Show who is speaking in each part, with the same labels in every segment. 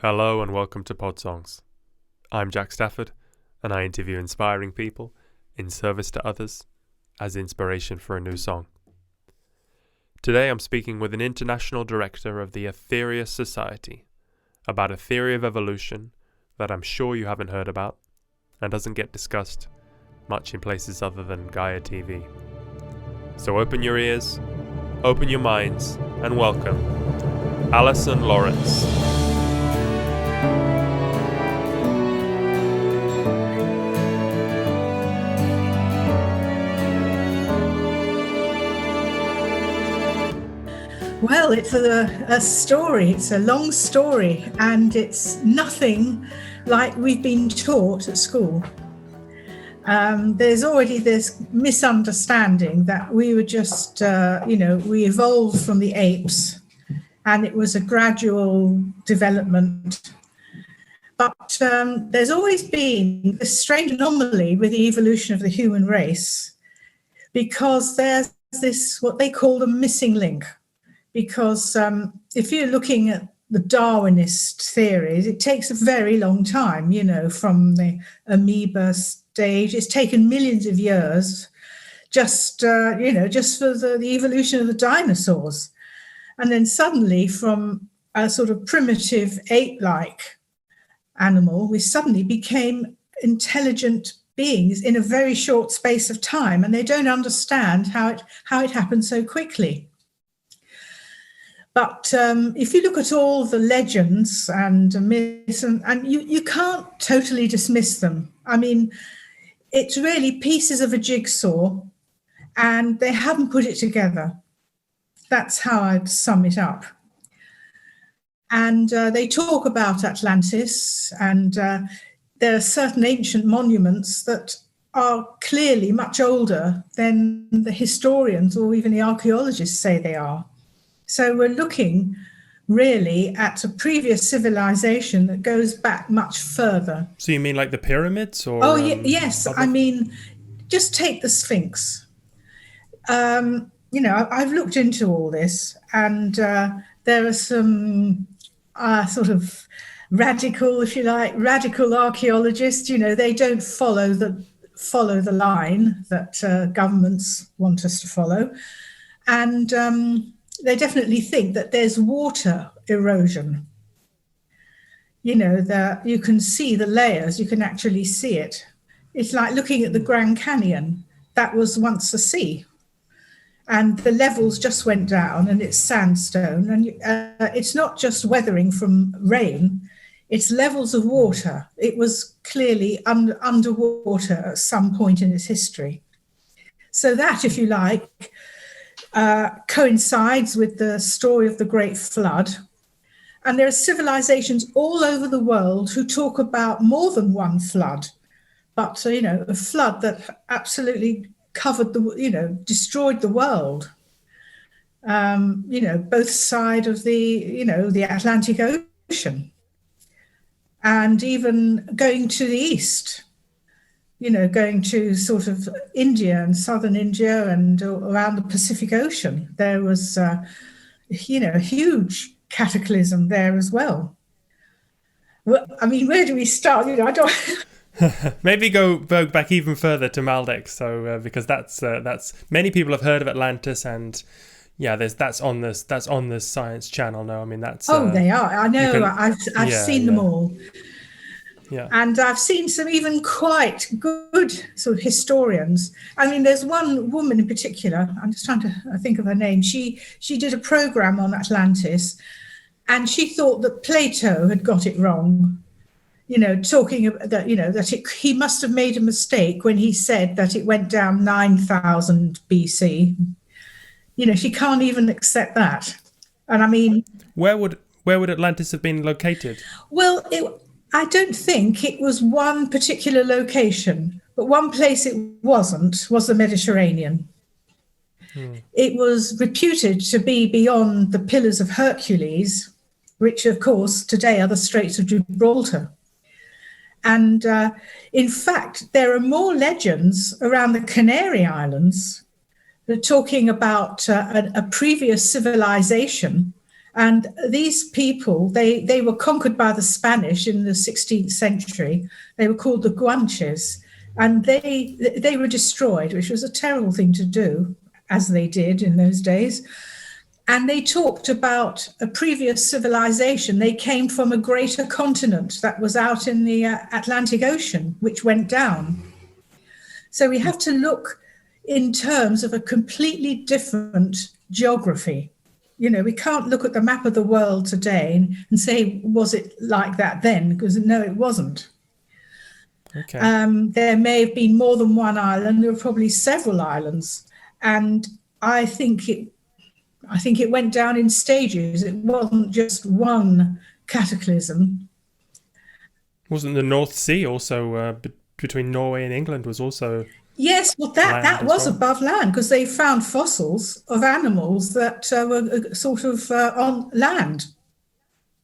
Speaker 1: Hello and welcome to Podsongs. I'm Jack Stafford, and I interview inspiring people in service to others as inspiration for a new song. Today I'm speaking with an international director of the Aetherius Society about a theory of evolution that I'm sure you haven't heard about and doesn't get discussed much in places other than Gaia TV. So open your ears, open your minds, and welcome Alyson Lawrence.
Speaker 2: Well, it's a story. It's a long story, and it's nothing like we've been taught at school. There's already this misunderstanding that we were just, we evolved from the apes, and it was a gradual development. But there's always been this strange anomaly with the evolution of the human race, because there's this, what they call the missing link. Because if you're looking at the Darwinist theories, it takes a very long time, from the amoeba stage. It's taken millions of years just for the evolution of the dinosaurs. And then suddenly from a sort of primitive ape-like animal, we suddenly became intelligent beings in a very short space of time. And they don't understand how it happened so quickly. But if you look at all the legends and myths, and you can't totally dismiss them. I mean, it's really pieces of a jigsaw, and they haven't put it together. That's how I'd sum it up. And they talk about Atlantis, and there are certain ancient monuments that are clearly much older than the historians or even the archaeologists say they are. So we're looking really at a previous civilization that goes back much further.
Speaker 1: So you mean like the pyramids? Or
Speaker 2: yes. I mean, just take the Sphinx. I've looked into all this, and there are some sort of radical, if you like, radical archaeologists. They don't follow the line that governments want us to follow, and they definitely think that there's water erosion. That you can see the layers, you can actually see it. It's like looking at the Grand Canyon. That was once a sea. And the levels just went down, and it's sandstone. And it's not just weathering from rain, it's levels of water. It was clearly underwater at some point in its history. So that, if you like, coincides with the story of the Great Flood. And there are civilizations all over the world who talk about more than one flood, but, a flood that absolutely covered destroyed the world. Both sides of the Atlantic Ocean, and even going to the east. Going to sort of India and southern India and around the Pacific Ocean. There was, a huge cataclysm there as well. Well, I mean, where do we start? I don't.
Speaker 1: Maybe go back even further to Maldek. So because that's many people have heard of Atlantis, and that's on the Science Channel now. I mean, that's
Speaker 2: they are. I know. I've seen them all.
Speaker 1: Yeah.
Speaker 2: And I've seen some even quite good sort of historians. I mean, there's one woman in particular, I'm just trying to think of her name. She did a program on Atlantis, and she thought that Plato had got it wrong, talking about that, he must have made a mistake when he said that it went down 9,000 BC. She can't even accept that. And I mean,
Speaker 1: where would Atlantis have been located?
Speaker 2: Well, I don't think it was one particular location, but one place it wasn't was the Mediterranean. It was reputed to be beyond the Pillars of Hercules, which, of course, today are the Straits of Gibraltar. And in fact, there are more legends around the Canary Islands that are talking about a previous civilization And these people, they were conquered by the Spanish in the 16th century. They were called the Guanches, and they were destroyed, which was a terrible thing to do, as they did in those days. And they talked about a previous civilization. They came from a greater continent that was out in the Atlantic Ocean, which went down. So we have to look in terms of a completely different geography. You know, we can't look at the map of the world today and say, was it like that then? Because no, it wasn't.
Speaker 1: Okay.
Speaker 2: There may have been more than one island. There were probably several islands. And I think it went down in stages. It wasn't just one cataclysm.
Speaker 1: Wasn't the North Sea also between Norway and England was also...
Speaker 2: Yes, well, that was
Speaker 1: well
Speaker 2: above land, because they found fossils of animals that were sort of on land.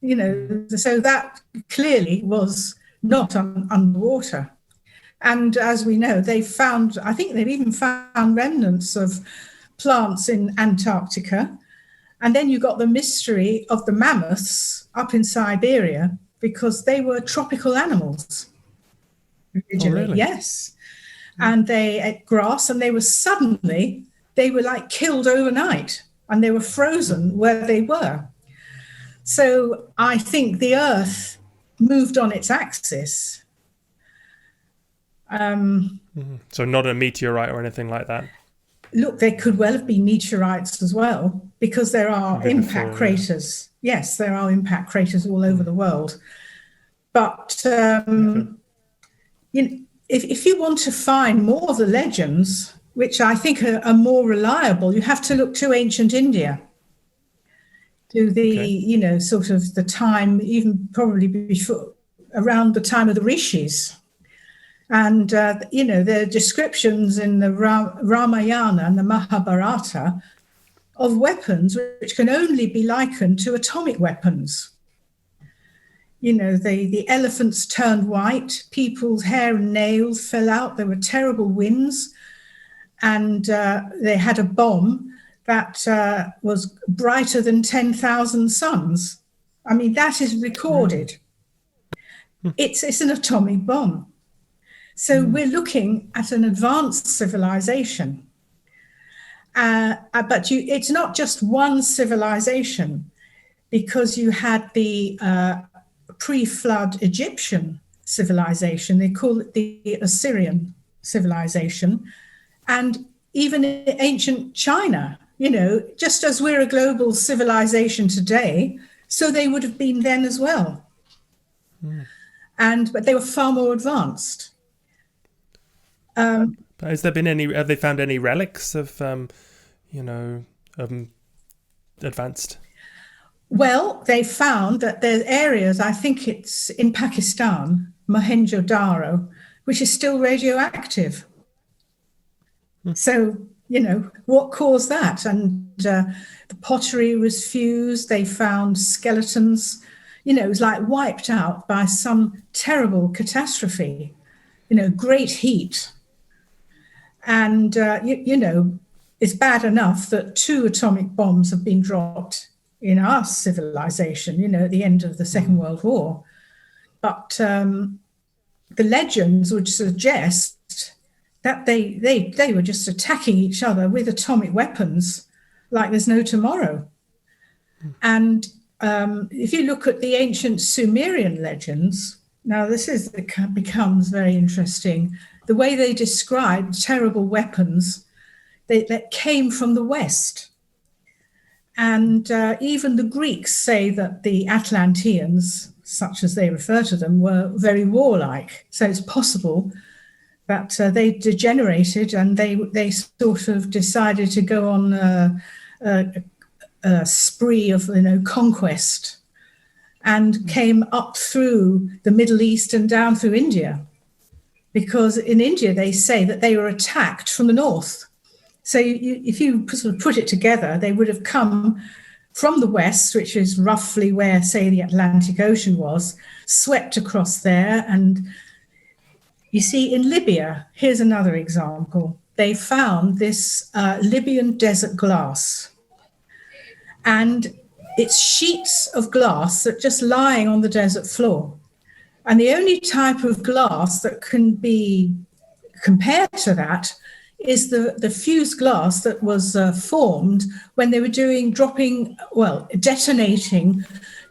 Speaker 2: You know, so that clearly was not underwater. And as we know, I think they've even found remnants of plants in Antarctica. And then you got the mystery of the mammoths up in Siberia, because they were tropical animals originally.
Speaker 1: Oh, really?
Speaker 2: Yes. And they ate grass, and they were like killed overnight, and they were frozen where they were. So I think the Earth moved on its axis.
Speaker 1: So not a meteorite or anything like that?
Speaker 2: Look, there could well have been meteorites as well, because there are impact craters. Yeah. Yes, there are impact craters all over the world. But if you want to find more of the legends, which I think are more reliable, you have to look to ancient India, to the, sort of the time, even probably before, around the time of the rishis. And, there are descriptions in the Ramayana and the Mahabharata of weapons which can only be likened to atomic weapons. The elephants turned white, people's hair and nails fell out, there were terrible winds, and they had a bomb that was brighter than 10,000 suns. I mean, that is recorded. It's an atomic bomb. So we're looking at an advanced civilization. But it's not just one civilization, because you had the pre-flood Egyptian civilization. They call it the Assyrian civilization. And even in ancient China, just as we're a global civilization today, so they would have been then as well. But they were far more advanced.
Speaker 1: Has there been have they found any relics of, advanced?
Speaker 2: Well, they found that there's areas, I think it's in Pakistan, Mohenjo-Daro, which is still radioactive. So, what caused that? And the pottery was fused. They found skeletons. It was like wiped out by some terrible catastrophe, great heat. And, it's bad enough that 2 atomic bombs have been dropped in our civilization, at the end of the Second World War. But the legends would suggest that they were just attacking each other with atomic weapons like there's no tomorrow. And if you look at the ancient Sumerian legends, now becomes very interesting. The way they describe terrible weapons that came from the West. And even the Greeks say that the Atlanteans, such as they refer to them, were very warlike. So it's possible that they degenerated and they sort of decided to go on a spree of conquest, and came up through the Middle East and down through India. Because in India, they say that they were attacked from the north. So if you sort of put it together, they would have come from the west, which is roughly where, say, the Atlantic Ocean was, swept across there. And you see, in Libya, here's another example. They found this Libyan desert glass. And it's sheets of glass that just lying on the desert floor. And the only type of glass that can be compared to that is the fused glass that was formed when they were detonating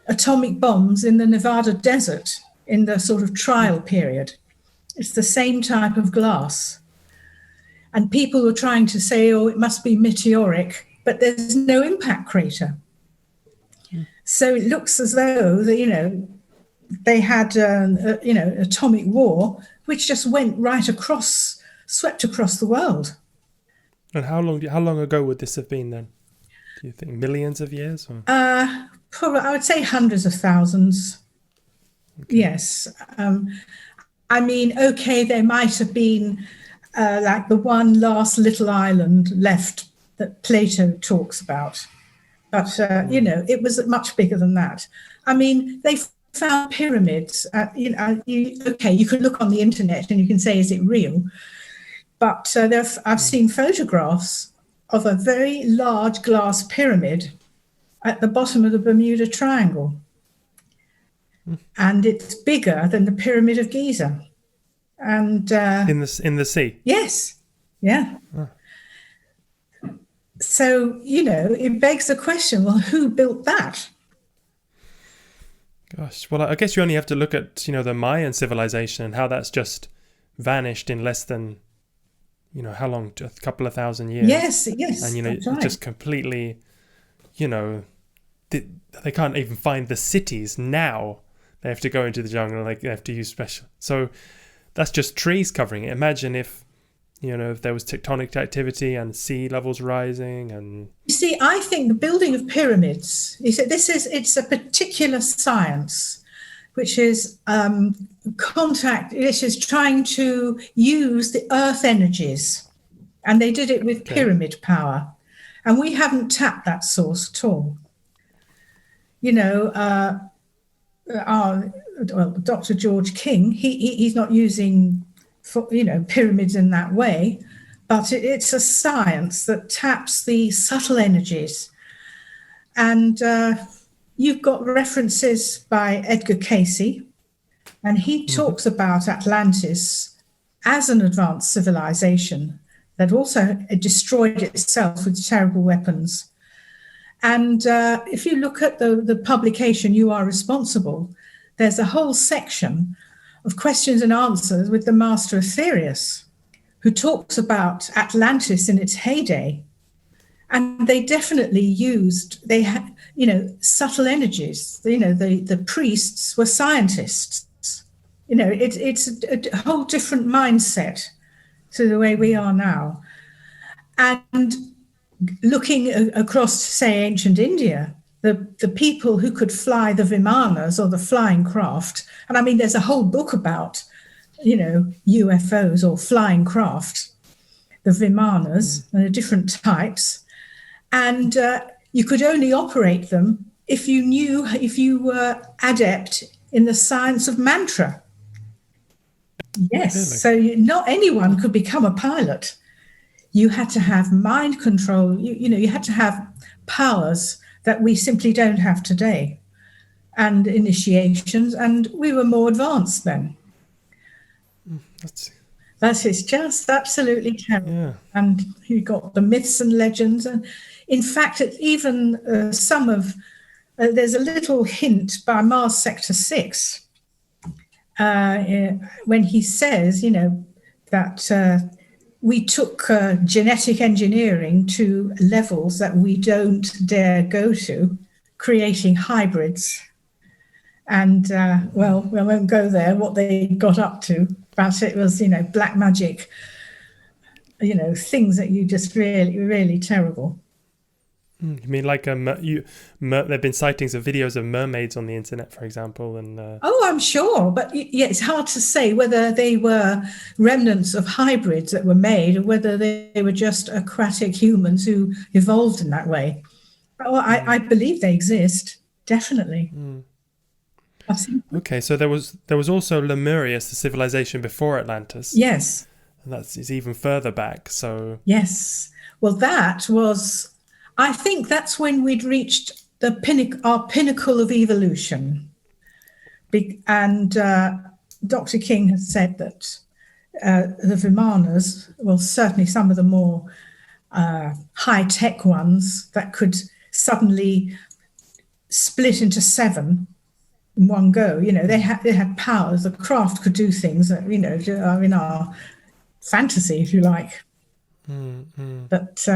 Speaker 2: atomic bombs in the Nevada desert in the sort of trial period. It's the same type of glass. And people were trying to say, oh, it must be meteoric, but there's no impact crater. So it looks as though, they had, atomic war, which just went right across, swept across the world.
Speaker 1: And how long ago would this have been then? Do you think millions of years? Or?
Speaker 2: Probably, I would say hundreds of thousands. Okay. Yes. There might have been like the one last little island left that Plato talks about. But, it was much bigger than that. I mean, they found pyramids. You can look on the internet and you can say, is it real? But I've seen photographs of a very large glass pyramid at the bottom of the Bermuda Triangle. And it's bigger than the Pyramid of Giza. And
Speaker 1: in the sea?
Speaker 2: Yes. Yeah. Oh. So, it begs the question, well, who built that?
Speaker 1: Gosh, well, I guess you only have to look at, the Mayan civilization and how that's just vanished in less than, how long? A couple of thousand years.
Speaker 2: Yes.
Speaker 1: And,
Speaker 2: that's right.
Speaker 1: Just completely, they can't even find the cities now. They have to go into the jungle, they have to use special. So that's just trees covering it. Imagine if there was tectonic activity and sea levels rising and...
Speaker 2: You see, I think the building of pyramids, it's a particular science, which is this is trying to use the earth energies. And they did it with pyramid power. And we haven't tapped that source at all. Dr. George King, he's not using pyramids in that way, but it's a science that taps the subtle energies. And you've got references by Edgar Casey, and he talks about Atlantis as an advanced civilization that also destroyed itself with terrible weapons. And if you look at the publication, You Are Responsible, there's a whole section of questions and answers with the master Aetherius, who talks about Atlantis in its heyday. And they definitely used, subtle energies. The priests were scientists. It's a whole different mindset to the way we are now. And looking across, say, ancient India, the people who could fly the vimanas or the flying craft, and I mean, there's a whole book about, UFOs or flying craft, the vimanas, and the different types, and you could only operate them if you were adept in the science of mantra. Yes, really? So not anyone could become a pilot. You had to have mind control. You had to have powers that we simply don't have today, and initiations, and we were more advanced then. That is just absolutely terrible. Yeah. And you got the myths and legends, and in fact, even some of there's a little hint by Mars Sector 6 when he says, that we took genetic engineering to levels that we don't dare go to, creating hybrids. And, we won't go there, what they got up to, but it was, black magic, things that you just really, really terrible.
Speaker 1: You mean like there have been sightings of videos of mermaids on the internet, for example, and
Speaker 2: Oh, I'm sure, but it's hard to say whether they were remnants of hybrids that were made or whether they were just aquatic humans who evolved in that way. Well, I believe they exist, definitely.
Speaker 1: Okay, so there was also Lemurius, the civilization before Atlantis.
Speaker 2: Yes,
Speaker 1: and is even further back. So
Speaker 2: yes, well, that was. I think that's when we'd reached our pinnacle of evolution. And Dr. King has said that the Vimanas, well, certainly some of the more high-tech ones that could suddenly split into 7 in one go. They had powers. The craft could do things that are in our fantasy, if you like. But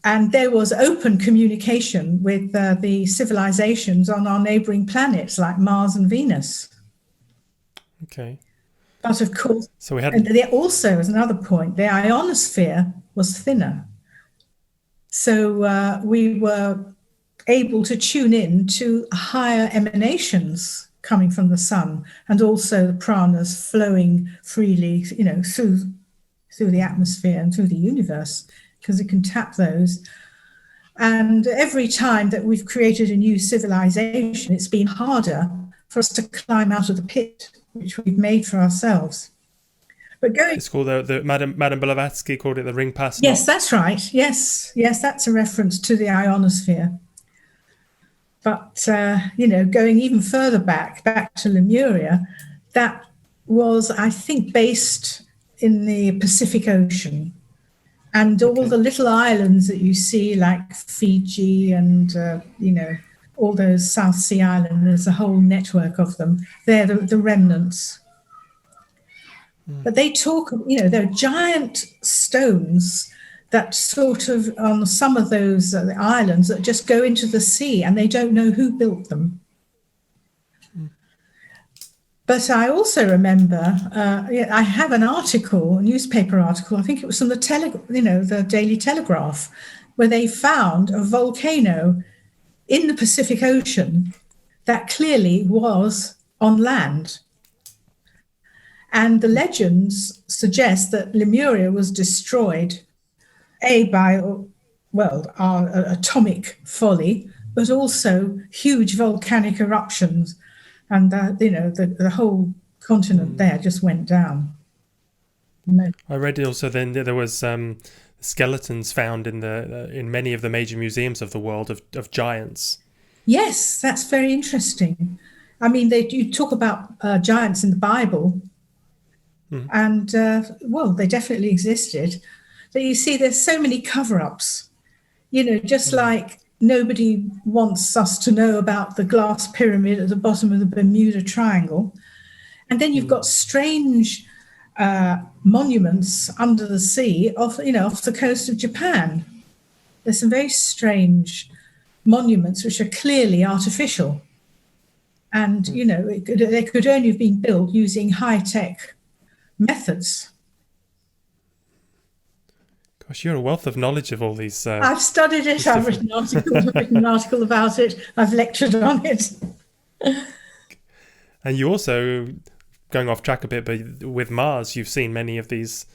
Speaker 2: and there was open communication with the civilizations on our neighboring planets like Mars and Venus.
Speaker 1: Okay.
Speaker 2: But of course,
Speaker 1: so we had.
Speaker 2: And there also, as another point, the ionosphere was thinner. So we were able to tune in to higher emanations coming from the sun, and also the pranas flowing freely, through the atmosphere and through the universe, because it can tap those. And every time that we've created a new civilization, it's been harder for us to climb out of the pit which we've made for ourselves. But
Speaker 1: it's called the Madame Blavatsky called it the ring pass.
Speaker 2: Yes, that's right. Yes, that's a reference to the ionosphere. But going even further back to Lemuria, that was, I think, based in the Pacific Ocean, and all the little islands that you see, like Fiji and all those South Sea islands. There's a whole network of them. They're the remnants. But they talk, they're giant stones that sort of, on some of those islands, that just go into the sea, and they don't know who built them. But I also remember, I have an article, a newspaper article, I think it was from the Daily Telegraph, where they found a volcano in the Pacific Ocean that clearly was on land. And the legends suggest that Lemuria was destroyed, by our atomic folly, but also huge volcanic eruptions, and the whole continent there just went down.
Speaker 1: I read also then there was skeletons found in many of the major museums of the world of giants.
Speaker 2: Yes, that's very interesting. I mean, you talk about giants in the Bible, and they definitely existed. But you see, there's so many cover-ups. Just like nobody wants us to know about the glass pyramid at the bottom of the Bermuda Triangle, and then you've got strange monuments under the sea off the coast of Japan. There's some very strange monuments which are clearly artificial, and they could only have been built using high-tech methods.
Speaker 1: Gosh, you're a wealth of knowledge of all these.
Speaker 2: I've studied it. I've written articles. I've written an article about it. I've lectured on it.
Speaker 1: And you also, going off track a bit, but with Mars, you've seen many of these.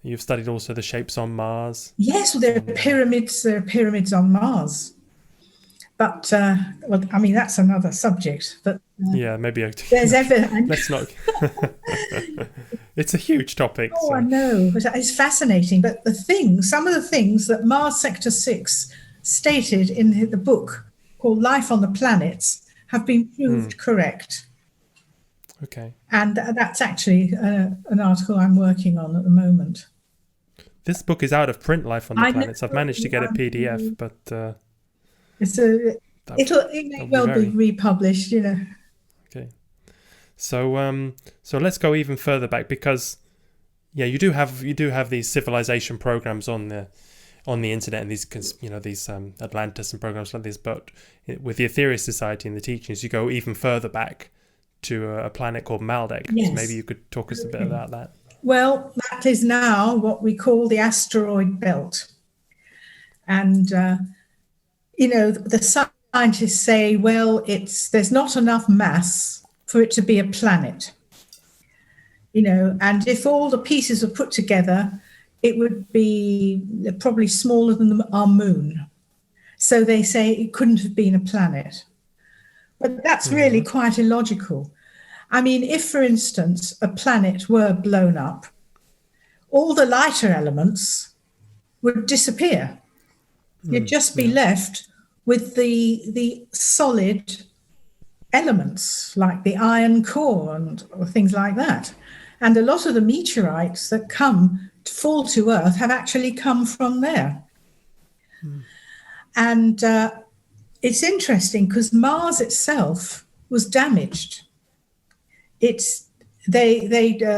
Speaker 1: You've studied also the shapes on Mars.
Speaker 2: Yes, well, there are pyramids. There are pyramids on Mars. But that's another subject. But
Speaker 1: maybe
Speaker 2: there's evidence.
Speaker 1: Let's not. It's a huge topic.
Speaker 2: Oh, so. I know, but it's fascinating. But some of the things that Mars Sector 6 stated in the book called Life on the Planets have been proved correct.
Speaker 1: Okay.
Speaker 2: And that's actually an article I'm working on at the moment.
Speaker 1: This book is out of print, Life on the Planets. I've managed to get a PDF, but
Speaker 2: it may well be republished,
Speaker 1: Okay. So let's go even further back, because you do have these civilization programs on the internet, and these Atlantis and programs like this. But with the Aetherius Society and the teachings, you go even further back to a planet called Maldek.
Speaker 2: Yes.
Speaker 1: So maybe you could talk us a bit about that.
Speaker 2: Well, that is now what we call the asteroid belt, and the scientists say, well, there's not enough mass for it to be a planet, and if all the pieces were put together, it would be probably smaller than our moon. So they say it couldn't have been a planet. But that's really quite illogical. I mean, if, for instance, a planet were blown up, all the lighter elements would disappear. You'd just be left with the solid elements like the iron core or things like that. And a lot of the meteorites that fall to Earth have actually come from there. And it's interesting because Mars itself was damaged.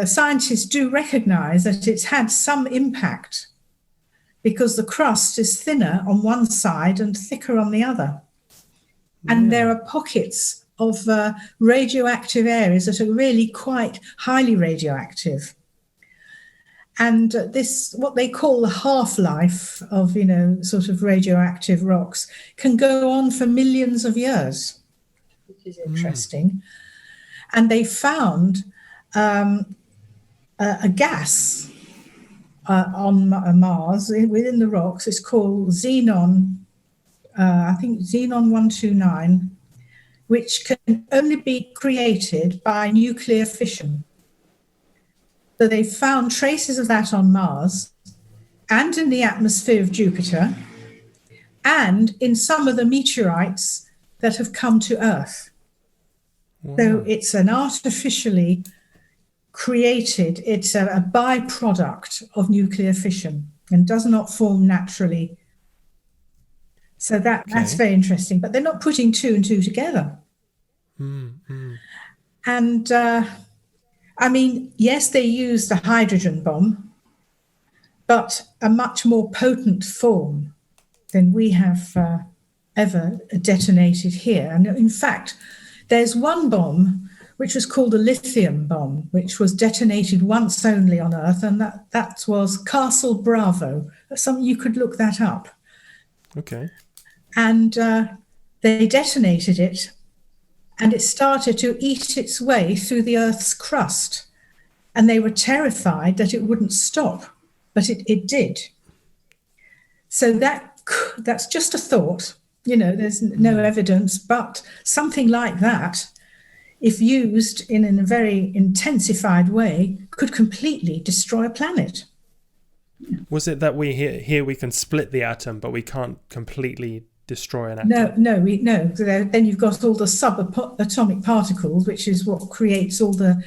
Speaker 2: Scientists do recognize that it's had some impact because the crust is thinner on one side and thicker on the other. And there are pockets of radioactive areas that are really quite highly radioactive. And this, what they call the half-life of, sort of radioactive rocks, can go on for millions of years, which is interesting. And they found a gas on Mars within the rocks. It's called xenon, I think xenon 129, which can only be created by nuclear fission. So they found traces of that on Mars and in the atmosphere of Jupiter and in some of the meteorites that have come to Earth. Wow. So it's an artificially created, it's a byproduct of nuclear fission and does not form naturally. So that's very interesting, but they're not putting two and two together. And I mean, yes, they used a hydrogen bomb, but a much more potent form than we have ever detonated here. And in fact, there's one bomb which was called a lithium bomb, which was detonated once only on Earth, and that was Castle Bravo. You could look that up.
Speaker 1: Okay.
Speaker 2: And they detonated it, and it started to eat its way through the Earth's crust. And they were terrified that it wouldn't stop, but it did. So that's just a thought. There's no evidence, but something like that, if used in a very intensified way, could completely destroy a planet.
Speaker 1: Was it that here we can split the atom, but we can't completely destroy an atom?
Speaker 2: No. Then you've got all the subatomic particles, which is what creates all the,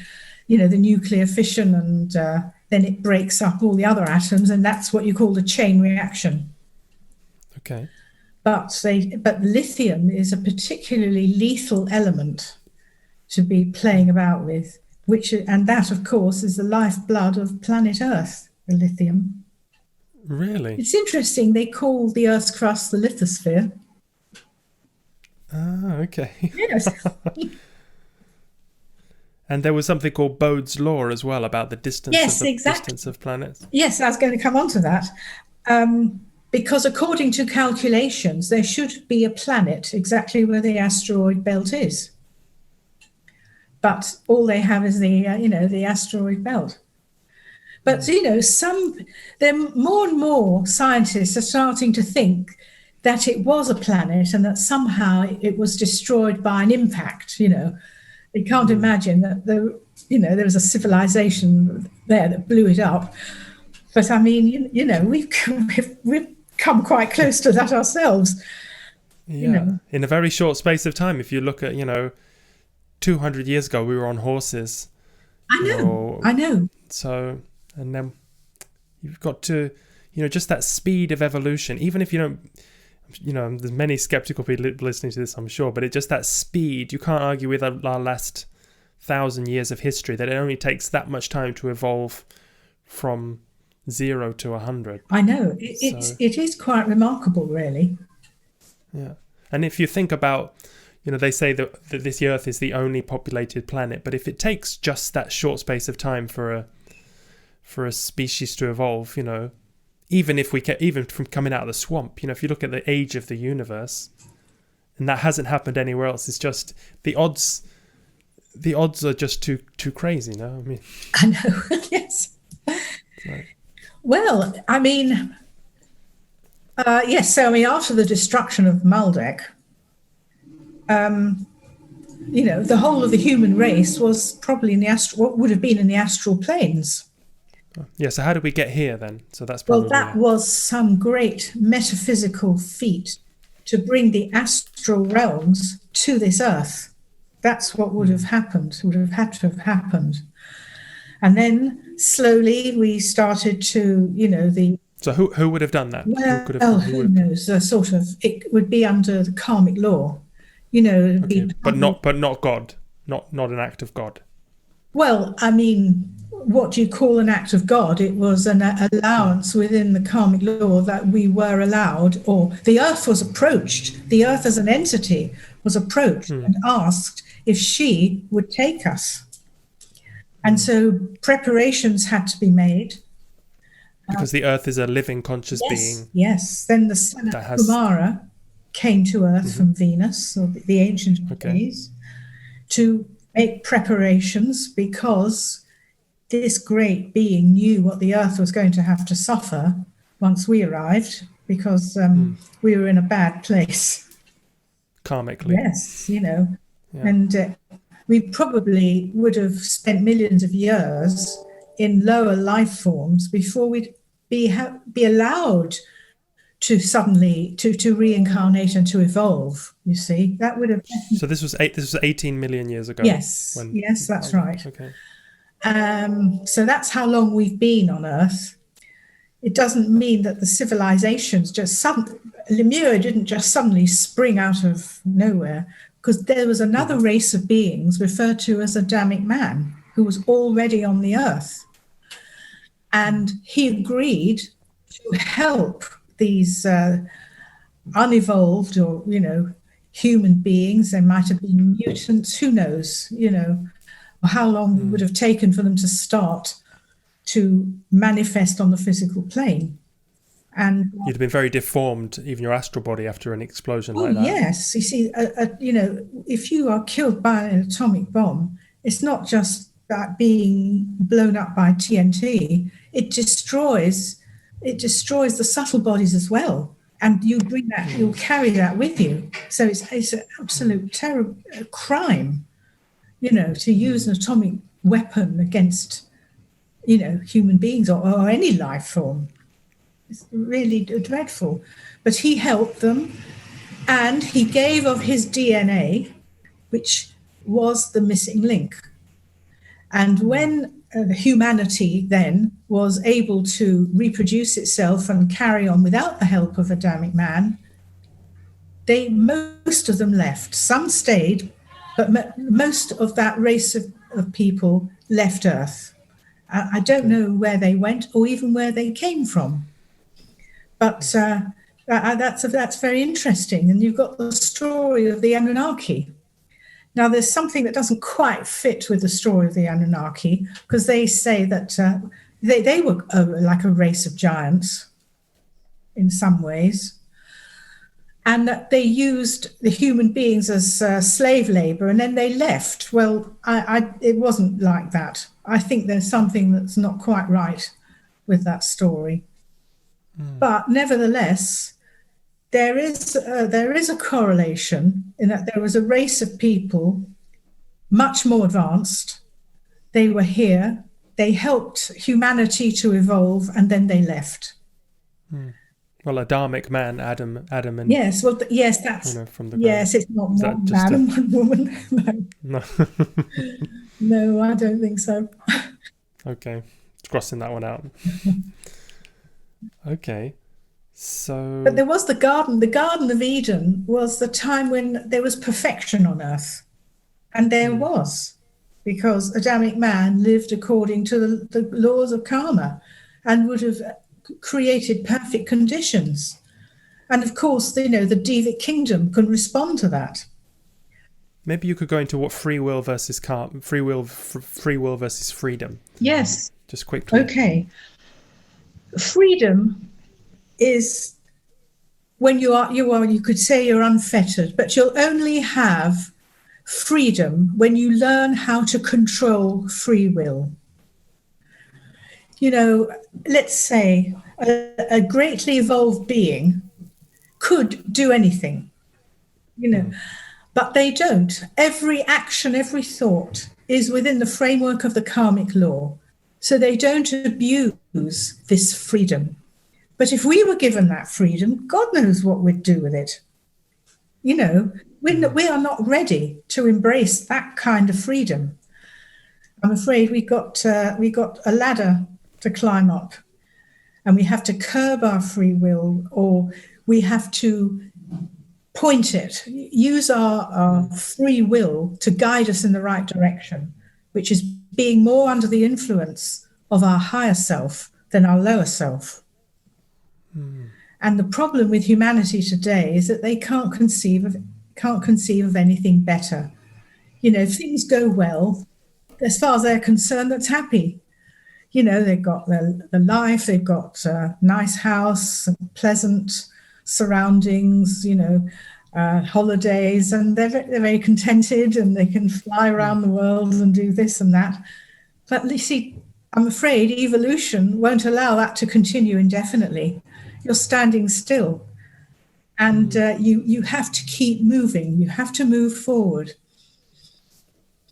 Speaker 2: the nuclear fission, and then it breaks up all the other atoms, and that's what you call the chain reaction.
Speaker 1: Okay.
Speaker 2: But lithium is a particularly lethal element to be playing about with, and that, of course, is the lifeblood of planet Earth, the lithium.
Speaker 1: Really?
Speaker 2: It's interesting. They call the Earth's crust the lithosphere.
Speaker 1: Ah, okay.
Speaker 2: Yes.
Speaker 1: And there was something called Bode's law as well about the distance. Distance of planets.
Speaker 2: Yes, I was going to come on to that. Because according to calculations, there should be a planet exactly where the asteroid belt is. But all they have is the asteroid belt. But, more and more scientists are starting to think that it was a planet and that somehow it was destroyed by an impact. They can't imagine that there was a civilization there that blew it up. But I mean, we've come quite close to that ourselves.
Speaker 1: Yeah, in a very short space of time. If you look at, 200 years ago, we were on horses.
Speaker 2: I know.
Speaker 1: So, and then you've got to, just that speed of evolution, even if you don't, there's many skeptical people listening to this, I'm sure, but it's just that speed. You can't argue with our last 1,000 years of history that it only takes that much time to evolve from 0 to 100.
Speaker 2: I know. It is quite remarkable, really.
Speaker 1: Yeah. And if you think about, they say that this Earth is the only populated planet, but if it takes just that short space of time for a species to evolve, even from coming out of the swamp, if you look at the age of the universe, and that hasn't happened anywhere else, it's just the odds are just too crazy, no? I mean,
Speaker 2: I know. Yes.
Speaker 1: Right.
Speaker 2: Well, I mean, yes. So, I mean, after the destruction of Maldek, the whole of the human race was probably in what would have been in the astral planes.
Speaker 1: Yeah, so how did we get here then? So that's
Speaker 2: Well,
Speaker 1: probably...
Speaker 2: that was some great metaphysical feat to bring the astral realms to this earth. That's what would have happened, would have had to have happened. And then slowly we started to, the...
Speaker 1: So who would have done that?
Speaker 2: Well, who knows? Sort of, it would be under the karmic law,
Speaker 1: Okay. But not God, not an act of God.
Speaker 2: Well, I mean, what do you call an act of God? It was an allowance within the karmic law that we were allowed, or the earth was approached, the earth as an entity was approached and asked if she would take us. And so preparations had to be made.
Speaker 1: Because the earth is a living, conscious being.
Speaker 2: Yes. Then the son of Kumara came to earth from Venus, or the ancient days, to make preparations, because this great being knew what the earth was going to have to suffer once we arrived, because we were in a bad place.
Speaker 1: Karmically.
Speaker 2: Yes, and we probably would have spent millions of years in lower life forms before we'd be allowed to suddenly to reincarnate and to evolve. You see, that would have...
Speaker 1: So this was 18 million years ago.
Speaker 2: Yes, that's right.
Speaker 1: Okay.
Speaker 2: So that's how long we've been on Earth. It doesn't mean that the civilizations Lemur didn't just suddenly spring out of nowhere, because there was another race of beings referred to as Adamic man who was already on the Earth. And he agreed to help these unevolved or, human beings. They might have been mutants, who knows, or how long it would have taken for them to start to manifest on the physical plane. And
Speaker 1: you'd have been very deformed, even your astral body, after an explosion like that.
Speaker 2: Yes. You see, if you are killed by an atomic bomb, it's not just that being blown up by TNT. It destroys the subtle bodies as well. And you bring that, you'll carry that with you. So it's an absolute terrible crime, to use an atomic weapon against, human beings or any life form. It's really dreadful. But he helped them, and he gave of his DNA, which was the missing link. And when humanity then was able to reproduce itself and carry on without the help of Adamic man, most of them left. Some stayed, but most of that race of people left Earth. I don't know where they went or even where they came from. But that's very interesting. And you've got the story of the Anunnaki. Now, there's something that doesn't quite fit with the story of the Anunnaki, because they say that they were like a race of giants in some ways, and that they used the human beings as slave labor, and then they left. Well, it wasn't like that. I think there's something that's not quite right with that story. But nevertheless, there is a correlation in that there was a race of people much more advanced. They were here. They helped humanity to evolve, and then they left.
Speaker 1: Well, Adamic man, Adam, and
Speaker 2: yes. Well, yes, that's
Speaker 1: from the
Speaker 2: yes. It's not one man and one woman. No. No, I don't think so.
Speaker 1: Okay, crossing that one out. Okay. So,
Speaker 2: but there was the garden. The Garden of Eden was the time when there was perfection on earth, and there was, because Adamic man lived according to the laws of karma, and would have created perfect conditions. And of course, the Devic kingdom can respond to that.
Speaker 1: Maybe you could go into what free will versus free will versus freedom.
Speaker 2: Yes.
Speaker 1: Just quickly.
Speaker 2: Okay. Freedom is when you could say you're unfettered, but you'll only have freedom when you learn how to control free will. Let's say a greatly evolved being could do anything, but they don't. Every action, every thought is within the framework of the karmic law. so they don't abuse this freedom. But if we were given that freedom, God knows what we'd do with it. You know, we are not ready to embrace that kind of freedom. I'm afraid we got a ladder to climb up, and we have to curb our free will, or we have to point it, use our free will to guide us in the right direction, which is being more under the influence of our higher self than our lower self. And the problem with humanity today is that they can't conceive of anything better. You know, if things go well, as far as they're concerned, that's happy. You know, they've got the life, they've got a nice house, pleasant surroundings, you know, holidays, and they're very contented, and they can fly around the world and do this and that. But you see, I'm afraid evolution won't allow that to continue indefinitely. You're standing still, and you have to keep moving. You have to move forward.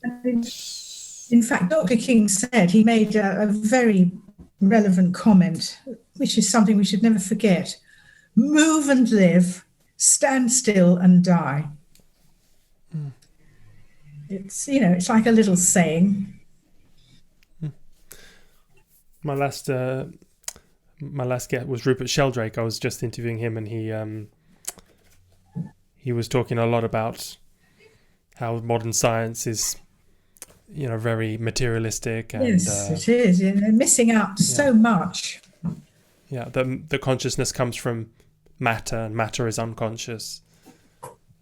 Speaker 2: In fact, Dr. King said, he made a very relevant comment, which is something we should never forget. Move and live, stand still and die. It's, you know, it's like a little saying.
Speaker 1: My last guest was Rupert Sheldrake. I was just interviewing him, and he was talking a lot about how modern science is, you know, very materialistic, and
Speaker 2: yes, it is. You know, missing out so much.
Speaker 1: Yeah, the consciousness comes from matter, and matter is unconscious.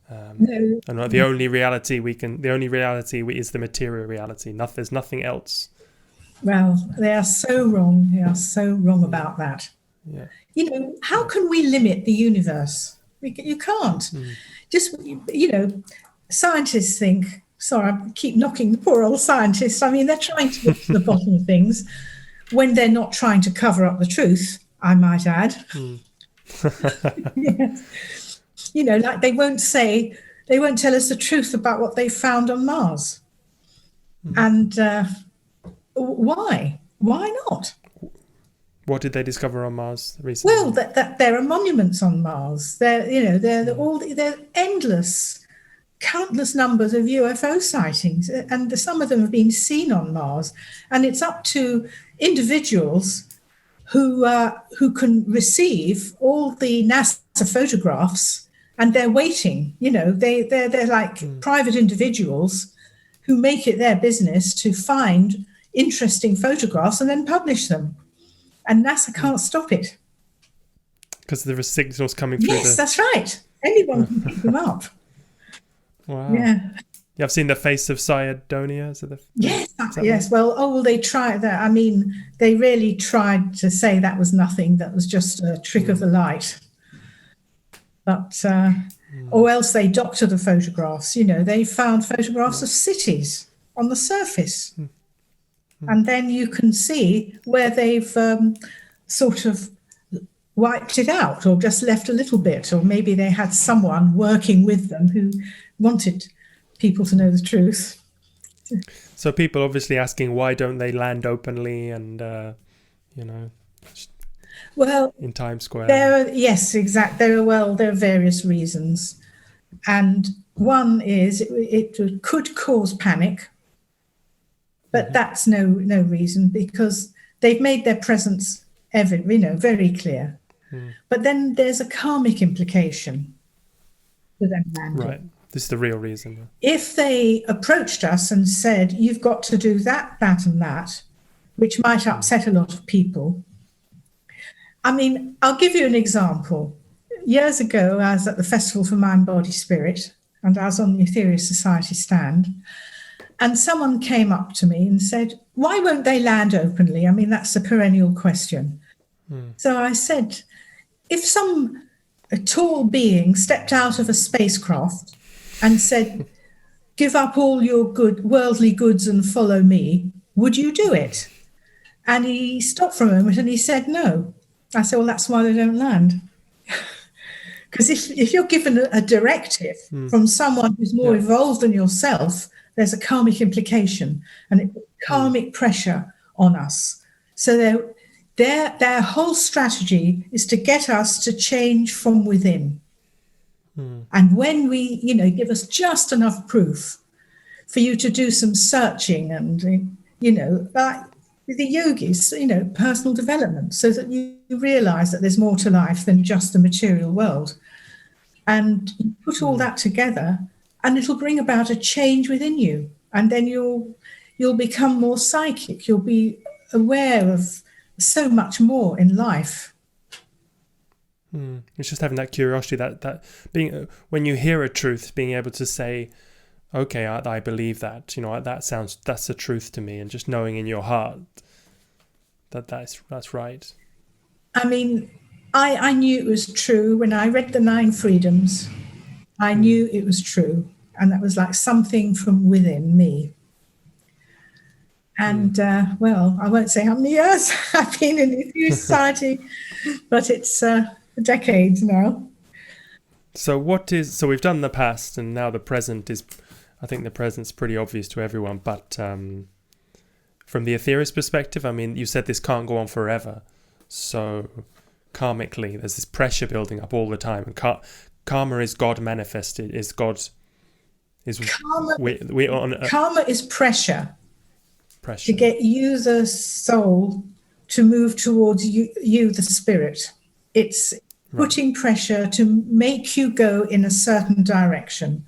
Speaker 1: And the only reality is the material reality. There's nothing else.
Speaker 2: Well, they are so wrong. They are so wrong about that.
Speaker 1: Yeah.
Speaker 2: You know, how can we limit the universe? You can't. Just, you know, scientists think, sorry, I keep knocking the poor old scientists. I mean, they're trying to get to the bottom of things when they're not trying to cover up the truth, I might add. Yes. You know, like they won't tell us the truth about what they found on Mars. And why? Why not?
Speaker 1: What did they discover on Mars recently?
Speaker 2: Well, that there are monuments on Mars. They're endless, countless numbers of UFO sightings, and some of them have been seen on Mars. And it's up to individuals who can receive all the NASA photographs, and they're waiting. You know, they're like private individuals who make it their business to find interesting photographs and then publish them, and NASA can't stop it
Speaker 1: because there are signals coming through.
Speaker 2: Yes, that's right. Anyone can pick them up.
Speaker 1: Wow.
Speaker 2: Yeah.
Speaker 1: I've seen the face of Cydonia.
Speaker 2: Yes. Well, they tried that. I mean, they really tried to say that was nothing. That was just a trick of the light. But or else they doctor the photographs. You know, they found photographs of cities on the surface. And then you can see where they've sort of wiped it out, or just left a little bit, or maybe they had someone working with them who wanted people to know the truth.
Speaker 1: So people obviously asking, why don't they land openly and, you know,
Speaker 2: well,
Speaker 1: in Times Square?
Speaker 2: Yes, exactly. There are various reasons. And one is it could cause panic. But that's no reason, because they've made their presence very clear. But then there's a karmic implication for them landing.
Speaker 1: Right. This is the real reason.
Speaker 2: If they approached us and said, you've got to do that, that, and that, which might upset a lot of people. I mean, I'll give you an example. Years ago, I was at the Festival for Mind, Body, Spirit, and I was on the Aetherius Society stand. And someone came up to me and said, why won't they land openly? I mean, that's a perennial question. So I said, if a tall being stepped out of a spacecraft and said, give up all your good worldly goods and follow me, would you do it? And he stopped for a moment and he said, no. I said, well, that's why they don't land. Because if you're given a directive from someone who's more evolved than yourself, there's a karmic implication, and it puts karmic pressure on us So their whole strategy is to get us to change from within. And when we, give us just enough proof for you to do some searching and, like the yogis, personal development, so that you realize that there's more to life than just the material world. And you put all that together and it'll bring about a change within you. And then you'll become more psychic. You'll be aware of so much more in life.
Speaker 1: It's just having that curiosity, that being, when you hear a truth, being able to say, okay, I believe that, that's the truth to me, and just knowing in your heart that's right.
Speaker 2: I mean, I knew it was true when I read the 9 Freedoms. I knew it was true, and that was like something from within me. And well, I won't say how many years I've been in the Aetherius Society, but it's decades now.
Speaker 1: So we've done the past, and now the present is, I think the present's pretty obvious to everyone, but from the Aetherius perspective, I mean, you said this can't go on forever, so karmically there's this pressure building up all the time, and karma is God manifested, is God, is
Speaker 2: karma is pressure to get you, the soul, to move towards you the spirit. It's putting pressure to make you go in a certain direction,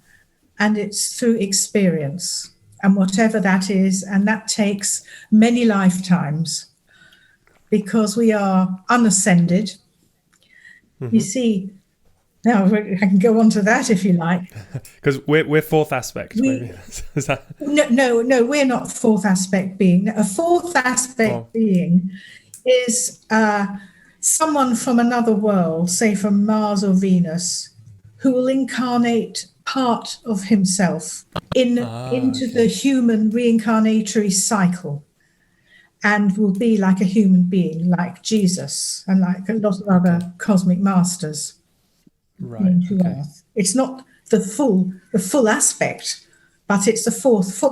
Speaker 2: and it's through experience, and whatever that is, and that takes many lifetimes, because we are unascended. You see, now I can go on to that if you like.
Speaker 1: Because we're fourth aspect. Maybe. Is that...
Speaker 2: No, we're not fourth aspect being. A fourth aspect being is someone from another world, say from Mars or Venus, who will incarnate part of himself into the human reincarnatory cycle, and will be like a human being, like Jesus and like a lot of other cosmic masters.
Speaker 1: Right. Okay.
Speaker 2: It's not the full aspect, but it's the fourth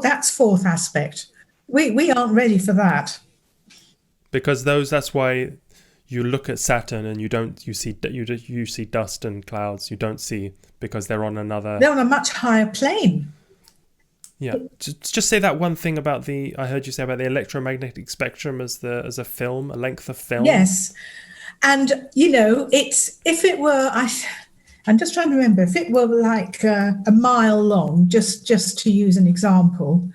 Speaker 2: aspect. We aren't ready for that.
Speaker 1: Because that's why you look at Saturn and you see dust and clouds. You don't see, because they're on a
Speaker 2: much higher plane.
Speaker 1: Yeah. Just say that one thing about I heard you say about the electromagnetic spectrum as a film, a length of film.
Speaker 2: Yes. And if it were, I'm just trying to remember, if it were like a mile long, just to use an example,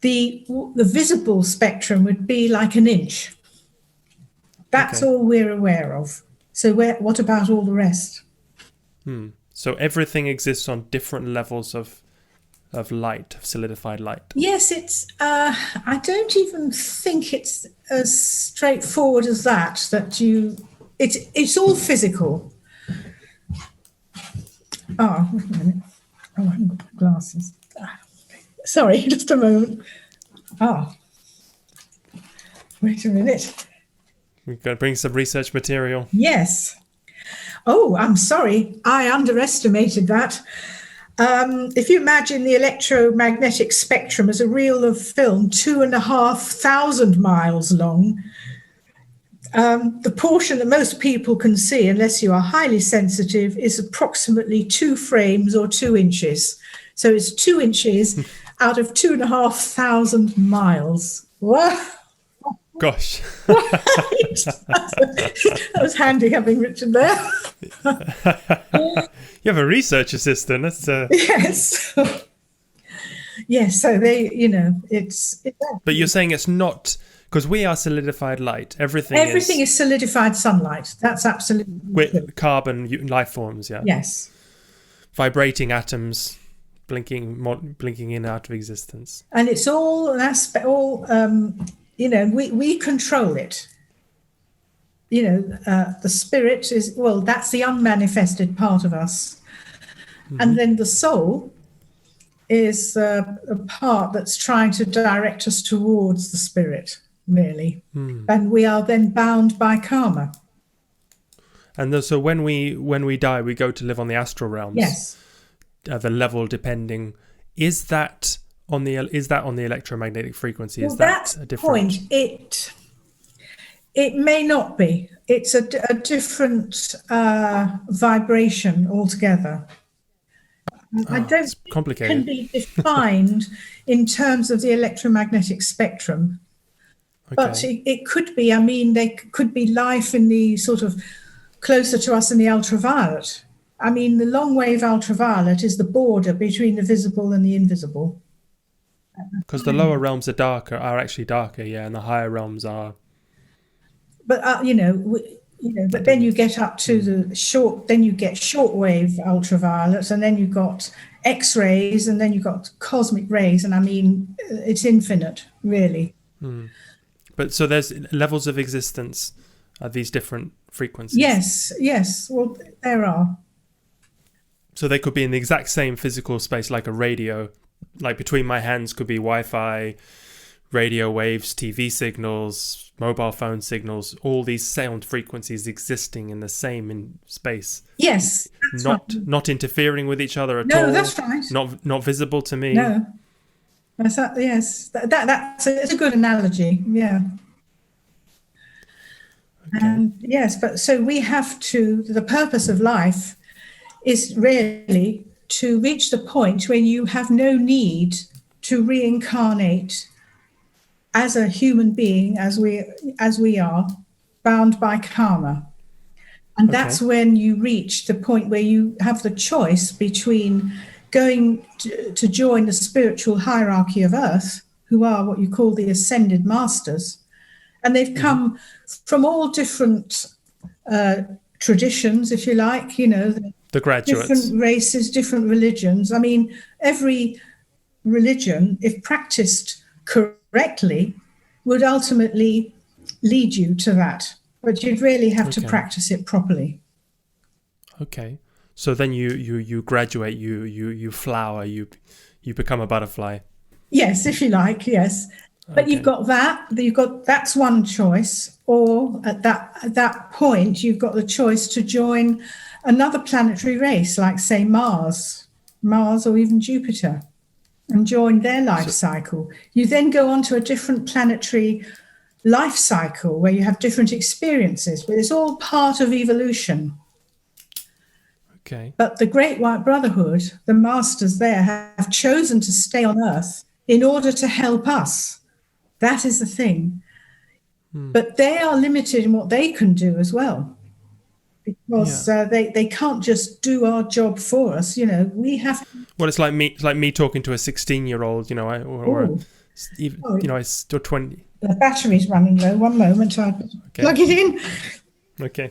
Speaker 2: the visible spectrum would be like an inch. That's all we're aware of. So what about all the rest?
Speaker 1: So everything exists on different levels of light, of solidified light.
Speaker 2: Yes, it's. I don't even think it's as straightforward as that. It's all physical. Oh, wait a minute. Oh, I haven't got my glasses. Sorry, just a moment. Oh, wait a minute.
Speaker 1: We've got to bring some research material.
Speaker 2: Yes. Oh, I'm sorry. I underestimated that. If you imagine the electromagnetic spectrum as a reel of film 2,500 miles long, the portion that most people can see, unless you are highly sensitive, is approximately 2 frames or 2 inches. So it's 2 inches out of 2,500 miles. Wow.
Speaker 1: Gosh.
Speaker 2: That was handy having Richard there.
Speaker 1: You have a research assistant. That's
Speaker 2: Yes. Yes, so it's
Speaker 1: But you're saying it's not, because we are solidified light. Everything
Speaker 2: is solidified sunlight. That's absolutely
Speaker 1: with carbon life forms, yeah.
Speaker 2: Yes.
Speaker 1: Vibrating atoms blinking in and out of existence.
Speaker 2: And it's all an aspect, we control it. The spirit is, that's the unmanifested part of us. And then the soul is a part that's trying to direct us towards the spirit, really. And we are then bound by karma.
Speaker 1: And so when we die, we go to live on the astral realms.
Speaker 2: Yes.
Speaker 1: The level depending, is that on the electromagnetic frequency? Is
Speaker 2: that
Speaker 1: a different
Speaker 2: point? It may not be. It's a different vibration altogether. I don't
Speaker 1: It's
Speaker 2: think it can
Speaker 1: complicated.
Speaker 2: be defined in terms of the electromagnetic spectrum, but
Speaker 1: Okay.
Speaker 2: it could be. I mean, there could be life in the sort of closer to us in the ultraviolet. I mean, the long wave ultraviolet is the border between the visible and the invisible.
Speaker 1: Because the lower realms are actually darker, yeah, and the higher realms are.
Speaker 2: But
Speaker 1: I
Speaker 2: but
Speaker 1: don't
Speaker 2: then
Speaker 1: know.
Speaker 2: you get up to the short. Then you get shortwave ultraviolets, and then you've got X-rays, and then you've got cosmic rays. And I mean, it's infinite, really.
Speaker 1: But so there's levels of existence at these different frequencies.
Speaker 2: Yes, yes. Well, there are.
Speaker 1: So they could be in the exact same physical space, like a radio. Like between my hands could be Wi-Fi, radio waves, TV signals, mobile phone signals, all these sound frequencies existing in the same in space.
Speaker 2: Yes, that's right.
Speaker 1: Not interfering with each other at
Speaker 2: No,
Speaker 1: all.
Speaker 2: that's right.
Speaker 1: Not visible to me.
Speaker 2: No, that's that. Yes, it's a good analogy. Yeah.
Speaker 1: Okay.
Speaker 2: And yes, but so we have to. The purpose of life is really to reach the point where you have no need to reincarnate as a human being, as we are, bound by karma. And that's
Speaker 1: Okay.
Speaker 2: when you reach the point where you have the choice between going to join the spiritual hierarchy of Earth, who are what you call the ascended masters. And they've come from all different traditions, if you like,
Speaker 1: The graduates.
Speaker 2: different races, different religions. I mean, every religion, if practiced correctly, would ultimately lead you to that. But you'd really have to
Speaker 1: Okay.
Speaker 2: practice it properly.
Speaker 1: Okay. So then you graduate, you flower, you become a butterfly.
Speaker 2: Yes, if you like, yes. But
Speaker 1: Okay.
Speaker 2: you've got that's one choice. Or at that point, you've got the choice to join another planetary race, like say Mars or even Jupiter, and join their life cycle. You then go on to a different planetary life cycle where you have different experiences, but it's all part of evolution.
Speaker 1: Okay.
Speaker 2: But the Great White Brotherhood, the masters there, have chosen to stay on Earth in order to help us. That is the thing. But they are limited in what they can do as well, because they can't just do our job for us. We have.
Speaker 1: Well, it's like me talking to a 16-year-old, or even,
Speaker 2: Sorry.
Speaker 1: it's or 20.
Speaker 2: The battery's running low. One moment, I plug it in.
Speaker 1: Okay.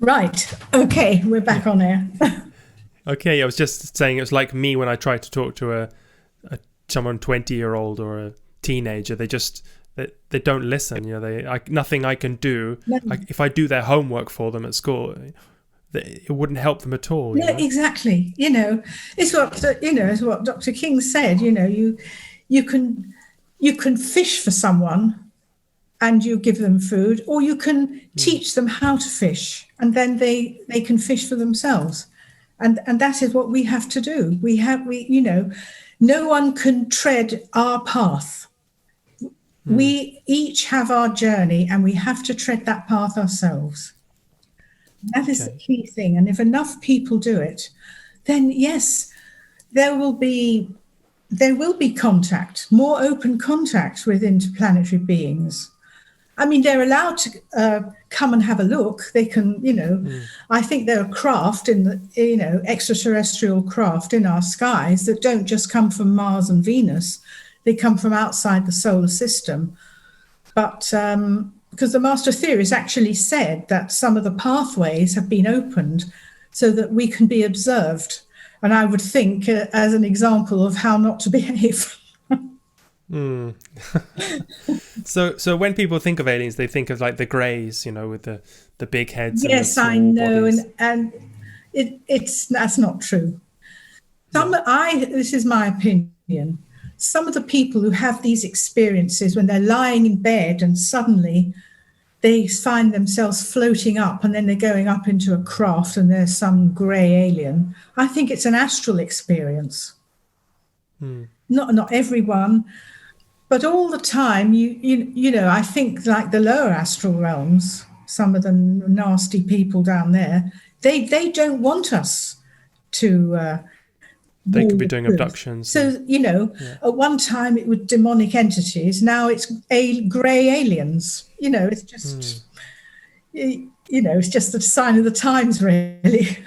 Speaker 2: Right. Okay, we're back on air.
Speaker 1: Okay, I was just saying it was like me when I tried to talk to a someone 20-year-old or a teenager. They don't listen. Nothing I can do.
Speaker 2: No.
Speaker 1: If I do their homework for them at school, it wouldn't help them at all.
Speaker 2: Yeah, exactly. It's what Dr. King said. You can fish for someone and you give them food, or you can teach them how to fish, and then they can fish for themselves. And that is what we have to do. No one can tread our path. We each have our journey, and we have to tread that path ourselves. That is the key thing. And if enough people do it, then yes, there will be contact, more open contact with interplanetary beings. I mean, they're allowed to come and have a look. They can, I think there are craft in the, extraterrestrial craft in our skies that don't just come from Mars and Venus. They come from outside the solar system. But because the Master Aetherius actually said that some of the pathways have been opened so that we can be observed. And I would think as an example of how not to behave.
Speaker 1: So when people think of aliens, they think of like the greys, with the big heads.
Speaker 2: Yes,
Speaker 1: and the
Speaker 2: I know,
Speaker 1: bodies.
Speaker 2: and that's not true. This is my opinion. Some of the people who have these experiences when they're lying in bed and suddenly they find themselves floating up and then they're going up into a craft and there's some grey alien. I think it's an astral experience. Not everyone, but all the time, you know, I think like the lower astral realms, some of the nasty people down there, they don't want us to.
Speaker 1: They could be doing abductions.
Speaker 2: So, you know, at one time it was demonic entities. Now it's grey aliens. You know, it's just, you know, it's just a sign of the times, really.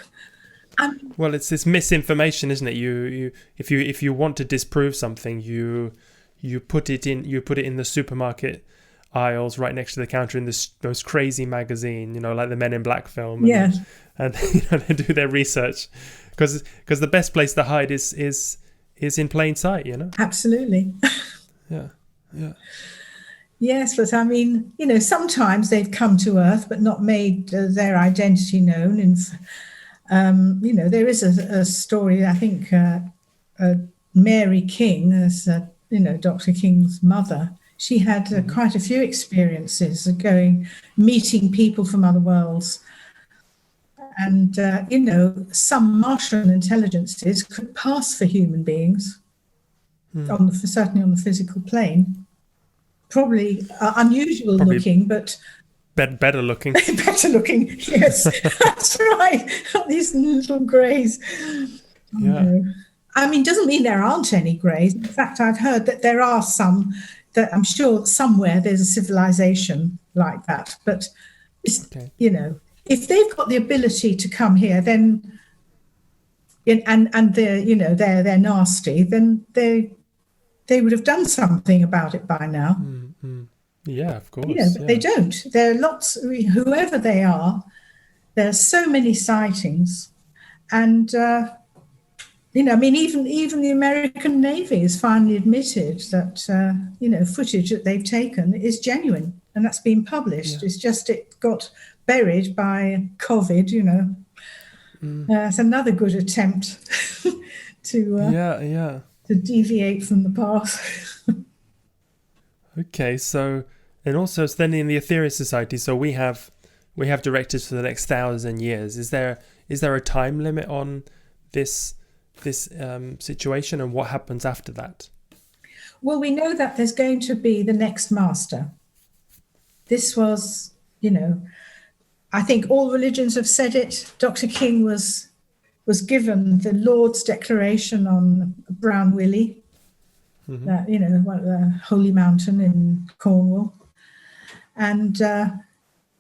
Speaker 1: Well, it's this misinformation, isn't it? If you want to disprove something, you put it in the supermarket aisles right next to the counter in this most crazy magazine, you know, like the Men in Black film. And you know, they do their research because the best place to hide is in plain sight, you know.
Speaker 2: Absolutely.
Speaker 1: Yeah.
Speaker 2: Yes, but I mean, you know, sometimes they've come to Earth but not made their identity known. And you know, there is a story. I think Mary King, as you know, Dr. King's mother. She had quite a few experiences of meeting people from other worlds. And, you know, some Martian intelligences could pass for human beings, certainly on the physical plane. Probably unusual looking, but...
Speaker 1: Better looking.
Speaker 2: Better looking, yes. That's right. These little greys. I mean, doesn't mean there aren't any greys. In fact, I've heard that there are some, that I'm sure somewhere there's a civilization like that. But, you know, if they've got the ability to come here, then, and they're, you know, they're nasty, then they would have done something about it by now.
Speaker 1: Mm-hmm. Yeah, of course.
Speaker 2: Yeah, but they don't. There are lots, whoever they are, there are so many sightings. And, you know, I mean, even the American Navy has finally admitted that, you know, footage that they've taken is genuine. And that's been published. It's just it got buried by COVID, you know. It's another good attempt to deviate from the path.
Speaker 1: Okay, so, and also it's then in the Aetherius Society, so we have directives for the next 1,000 years. Is there a time limit on this situation, and what happens after that?
Speaker 2: Well, we know that there's going to be the next master. This was, you know, I think all religions have said it. Dr. King was given the Lord's declaration on Brown Willie, that, you know, the holy mountain in Cornwall. And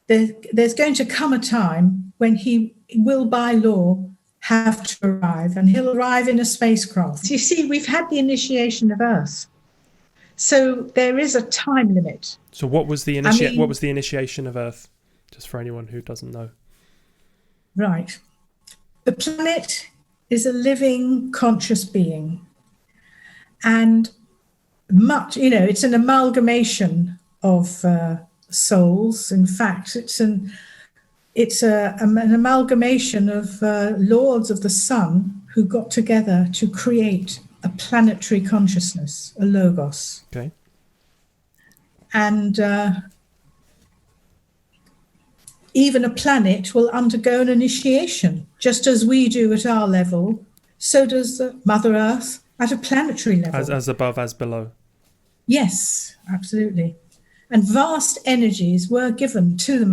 Speaker 2: there's going to come a time when he will, by law, have to arrive, and he'll arrive in a spacecraft. You see, we've had the initiation of Earth, so there is a time limit.
Speaker 1: So what was the what was the initiation of Earth, just for anyone who doesn't know?
Speaker 2: Right. The planet is a living, conscious being, and much, you know, it's an amalgamation of souls. In fact, it's an amalgamation of lords of the sun who got together to create a planetary consciousness, a logos.
Speaker 1: Okay.
Speaker 2: And even a planet will undergo an initiation, just as we do at our level. So does Mother Earth at a planetary level.
Speaker 1: As above, as below.
Speaker 2: Yes, absolutely. And vast energies were given to the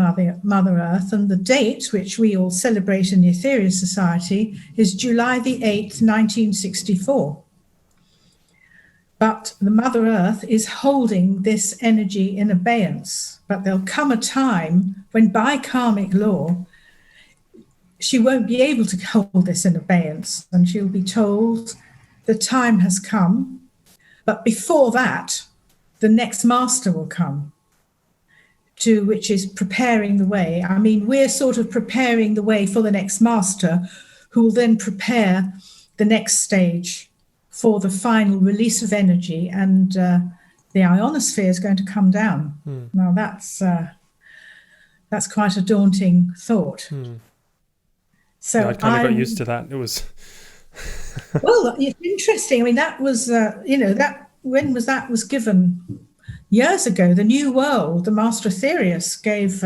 Speaker 2: Mother Earth, and the date, which we all celebrate in the Aetherius Society, is July the 8th, 1964. But the Mother Earth is holding this energy in abeyance. But there'll come a time when, by karmic law, she won't be able to hold this in abeyance, and she'll be told the time has come. But before that, the next master will come, which is preparing the way. I mean, we're sort of preparing the way for the next master, who will then prepare the next stage for the final release of energy, and the ionosphere is going to come down. Now, that's quite a daunting thought. So
Speaker 1: I kind of got used to that. It was...
Speaker 2: Well, it's interesting. I mean, that was, you know, that when was given? years ago, the New World, the Master Aetherius gave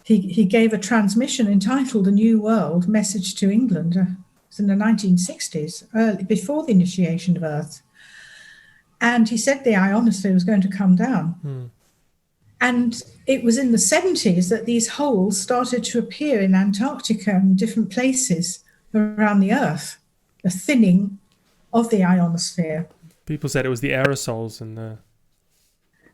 Speaker 2: he gave a transmission entitled "The New World Message to England." It was in the 1960s, before the initiation of Earth, and he said the ionosphere was going to come down. And it was in the 70s that these holes started to appear in Antarctica and different places around the Earth, the thinning of the ionosphere.
Speaker 1: People said it was the aerosols and the...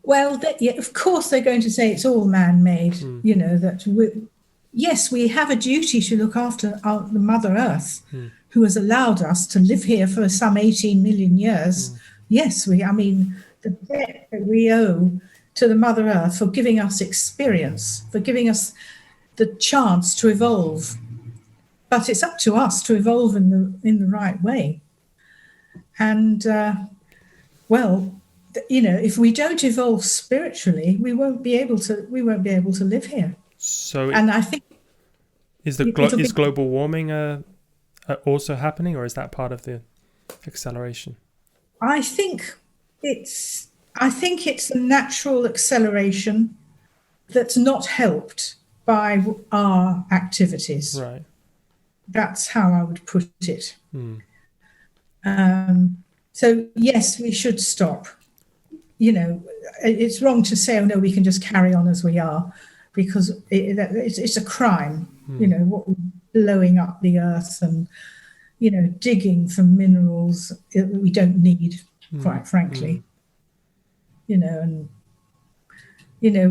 Speaker 2: Well, of course they're going to say it's all man-made, that yes, we have a duty to look after the Mother Earth, who has allowed us to live here for some 18 million years. Yes, the debt that we owe to the Mother Earth for giving us experience, for giving us the chance to evolve. But it's up to us to evolve in the right way. And, if we don't evolve spiritually, we won't be able to live here.
Speaker 1: So,
Speaker 2: and I think
Speaker 1: is global warming also happening, or is that part of the acceleration?
Speaker 2: I think it's a natural acceleration that's not helped by our activities.
Speaker 1: Right.
Speaker 2: That's how I would put it. So yes, we should stop. It's wrong to say, oh no, we can just carry on as we are, because it's a crime. What we're blowing up the earth and digging for minerals that we don't need, quite frankly. We're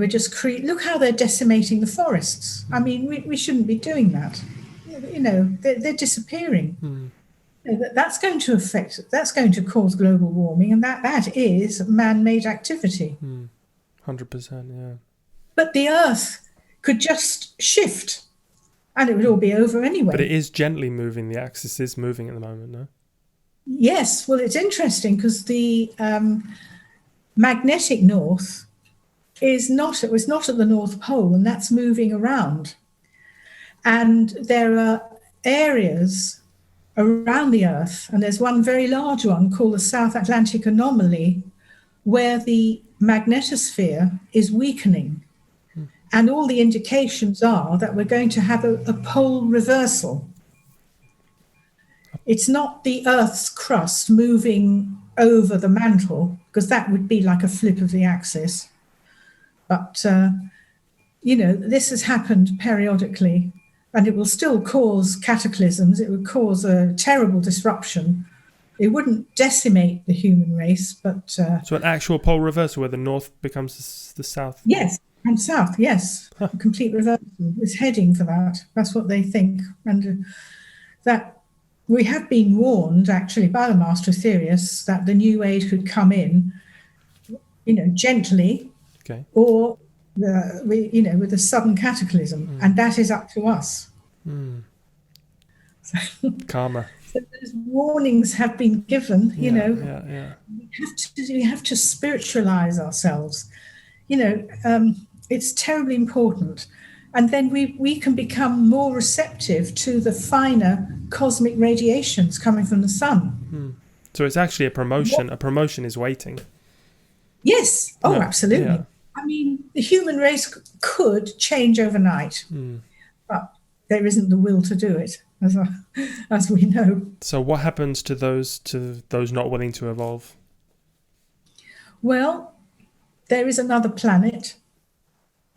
Speaker 2: just look how they're decimating the forests. I mean, we shouldn't be doing that. They're disappearing. That's going to cause global warming, and that is man-made activity.
Speaker 1: 100%, yeah.
Speaker 2: But the Earth could just shift, and it would all be over anyway.
Speaker 1: But it is gently moving. The axis is moving at the moment, no?
Speaker 2: Yes. Well, it's interesting because the magnetic north was not at the North Pole, and that's moving around. And there are areas around the Earth, and there's one very large one called the South Atlantic Anomaly, where the magnetosphere is weakening. And all the indications are that we're going to have a pole reversal. It's not the Earth's crust moving over the mantle, because that would be like a flip of the axis. But, this has happened periodically, and it will still cause cataclysms. It would cause a terrible disruption. It wouldn't decimate the human race, but...
Speaker 1: so an actual pole reversal where the north becomes the south?
Speaker 2: Yes, and south, yes. A complete reversal. It's heading for that. That's what they think. And that we have been warned, actually, by the Master Aetherius that the new age could come in, gently,
Speaker 1: okay, or
Speaker 2: with a sudden cataclysm, and that is up to us. So,
Speaker 1: karma.
Speaker 2: So those warnings have been given.
Speaker 1: Yeah.
Speaker 2: We have to spiritualize ourselves. It's terribly important, and then we can become more receptive to the finer cosmic radiations coming from the sun.
Speaker 1: So it's actually a promotion. A promotion is waiting.
Speaker 2: Yes. Oh, absolutely.
Speaker 1: Yeah.
Speaker 2: I mean, the human race could change overnight, but there isn't the will to do it, as we know.
Speaker 1: So what happens to those not willing to evolve?
Speaker 2: Well, there is another planet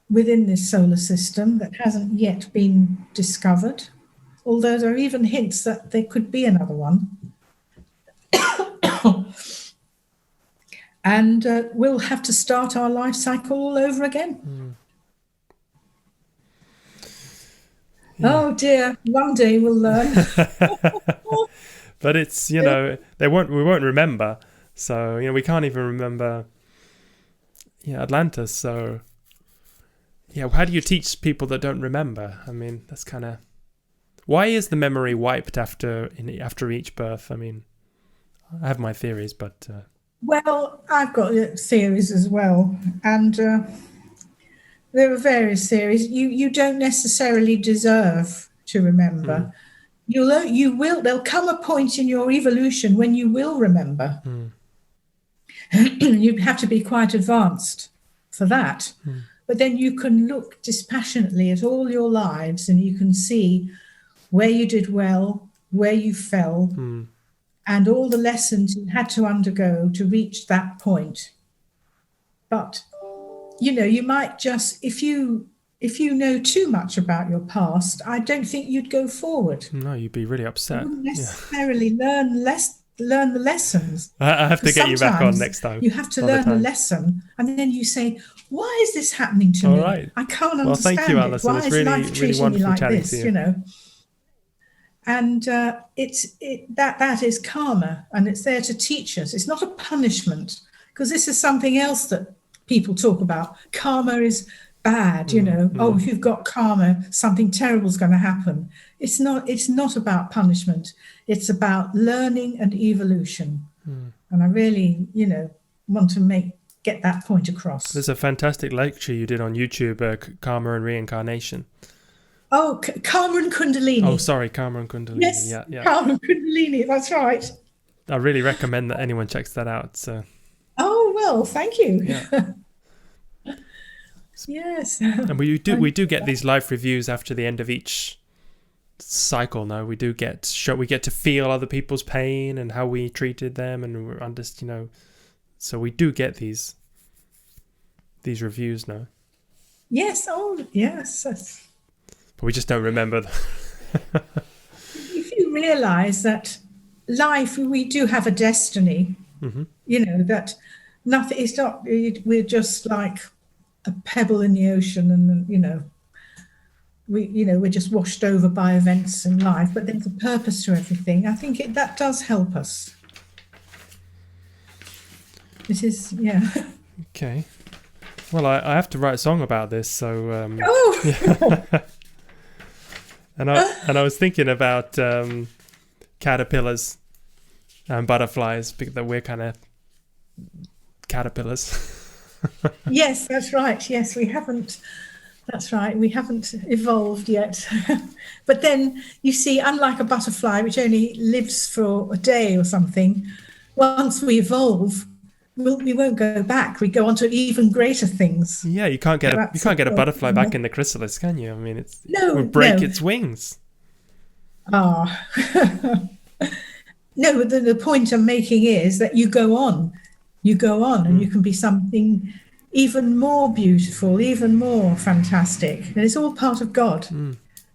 Speaker 2: within this solar system that hasn't yet been discovered, although there are even hints that there could be another one. And we'll have to start our life cycle all over again. Yeah. Oh dear, one day we'll learn.
Speaker 1: But it's, we won't remember. So, we can't even remember Atlantis. So, how do you teach people that don't remember? I mean, that's kind of... Why is the memory wiped after each birth? I mean, I have my theories, but...
Speaker 2: Well, I've got theories as well, and there are various theories. You don't necessarily deserve to remember. You will. There'll come a point in your evolution when you will remember. You have to be quite advanced for that. But then you can look dispassionately at all your lives and you can see where you did well, where you fell, and all the lessons you had to undergo to reach that point. But, you might just, if you know too much about your past, I don't think you'd go forward.
Speaker 1: No, you'd be really upset.
Speaker 2: You wouldn't necessarily learn the lessons.
Speaker 1: I have to get you back on next time.
Speaker 2: You have to learn the lesson, and then you say, "Why is this happening to me?
Speaker 1: Right.
Speaker 2: I can't understand
Speaker 1: thank you,
Speaker 2: it.
Speaker 1: Alyson.
Speaker 2: Why
Speaker 1: It's
Speaker 2: is
Speaker 1: really,
Speaker 2: life treating
Speaker 1: really
Speaker 2: me
Speaker 1: wonderful
Speaker 2: like
Speaker 1: chatting
Speaker 2: this?"
Speaker 1: to you.
Speaker 2: And that is karma, and it's there to teach us. It's not a punishment, because this is something else that people talk about. Karma is bad, Oh, if you've got karma, something terrible is going to happen. It's not about punishment. It's about learning and evolution. And I really, want to get that point across.
Speaker 1: There's a fantastic lecture you did on YouTube, Karma and Reincarnation.
Speaker 2: Oh, Karma and Kundalini.
Speaker 1: Oh, sorry, Karma and Kundalini.
Speaker 2: Yes,
Speaker 1: yeah.
Speaker 2: Karma and Kundalini, that's right.
Speaker 1: I really recommend that anyone checks that out. So.
Speaker 2: Oh, well, thank you.
Speaker 1: Yeah.
Speaker 2: Yes.
Speaker 1: And we do get these live reviews after the end of each cycle. No, we get to feel other people's pain and how we treated them, and we're so we do get these reviews now.
Speaker 2: Yes. Oh, yes.
Speaker 1: But we just don't remember them.
Speaker 2: If you realise that life, we do have a destiny. That nothing is not. We're just like a pebble in the ocean, and we're just washed over by events in life, but there's a purpose to everything. I think that does help us. It is, yeah.
Speaker 1: Okay. Well, I have to write a song about this, so.
Speaker 2: Yeah.
Speaker 1: And I was thinking about caterpillars and butterflies, because we're kind of caterpillars.
Speaker 2: Yes, that's right. Yes, we haven't. That's right. We haven't evolved yet. But then you see, unlike a butterfly, which only lives for a day or something, once we evolve, we won't go back. We go on to even greater things.
Speaker 1: Yeah, you can't get a butterfly back in the chrysalis, can you? I mean, it would break its wings.
Speaker 2: No, the point I'm making is that you go on, and you can be something even more beautiful, even more fantastic. And it's all part of God.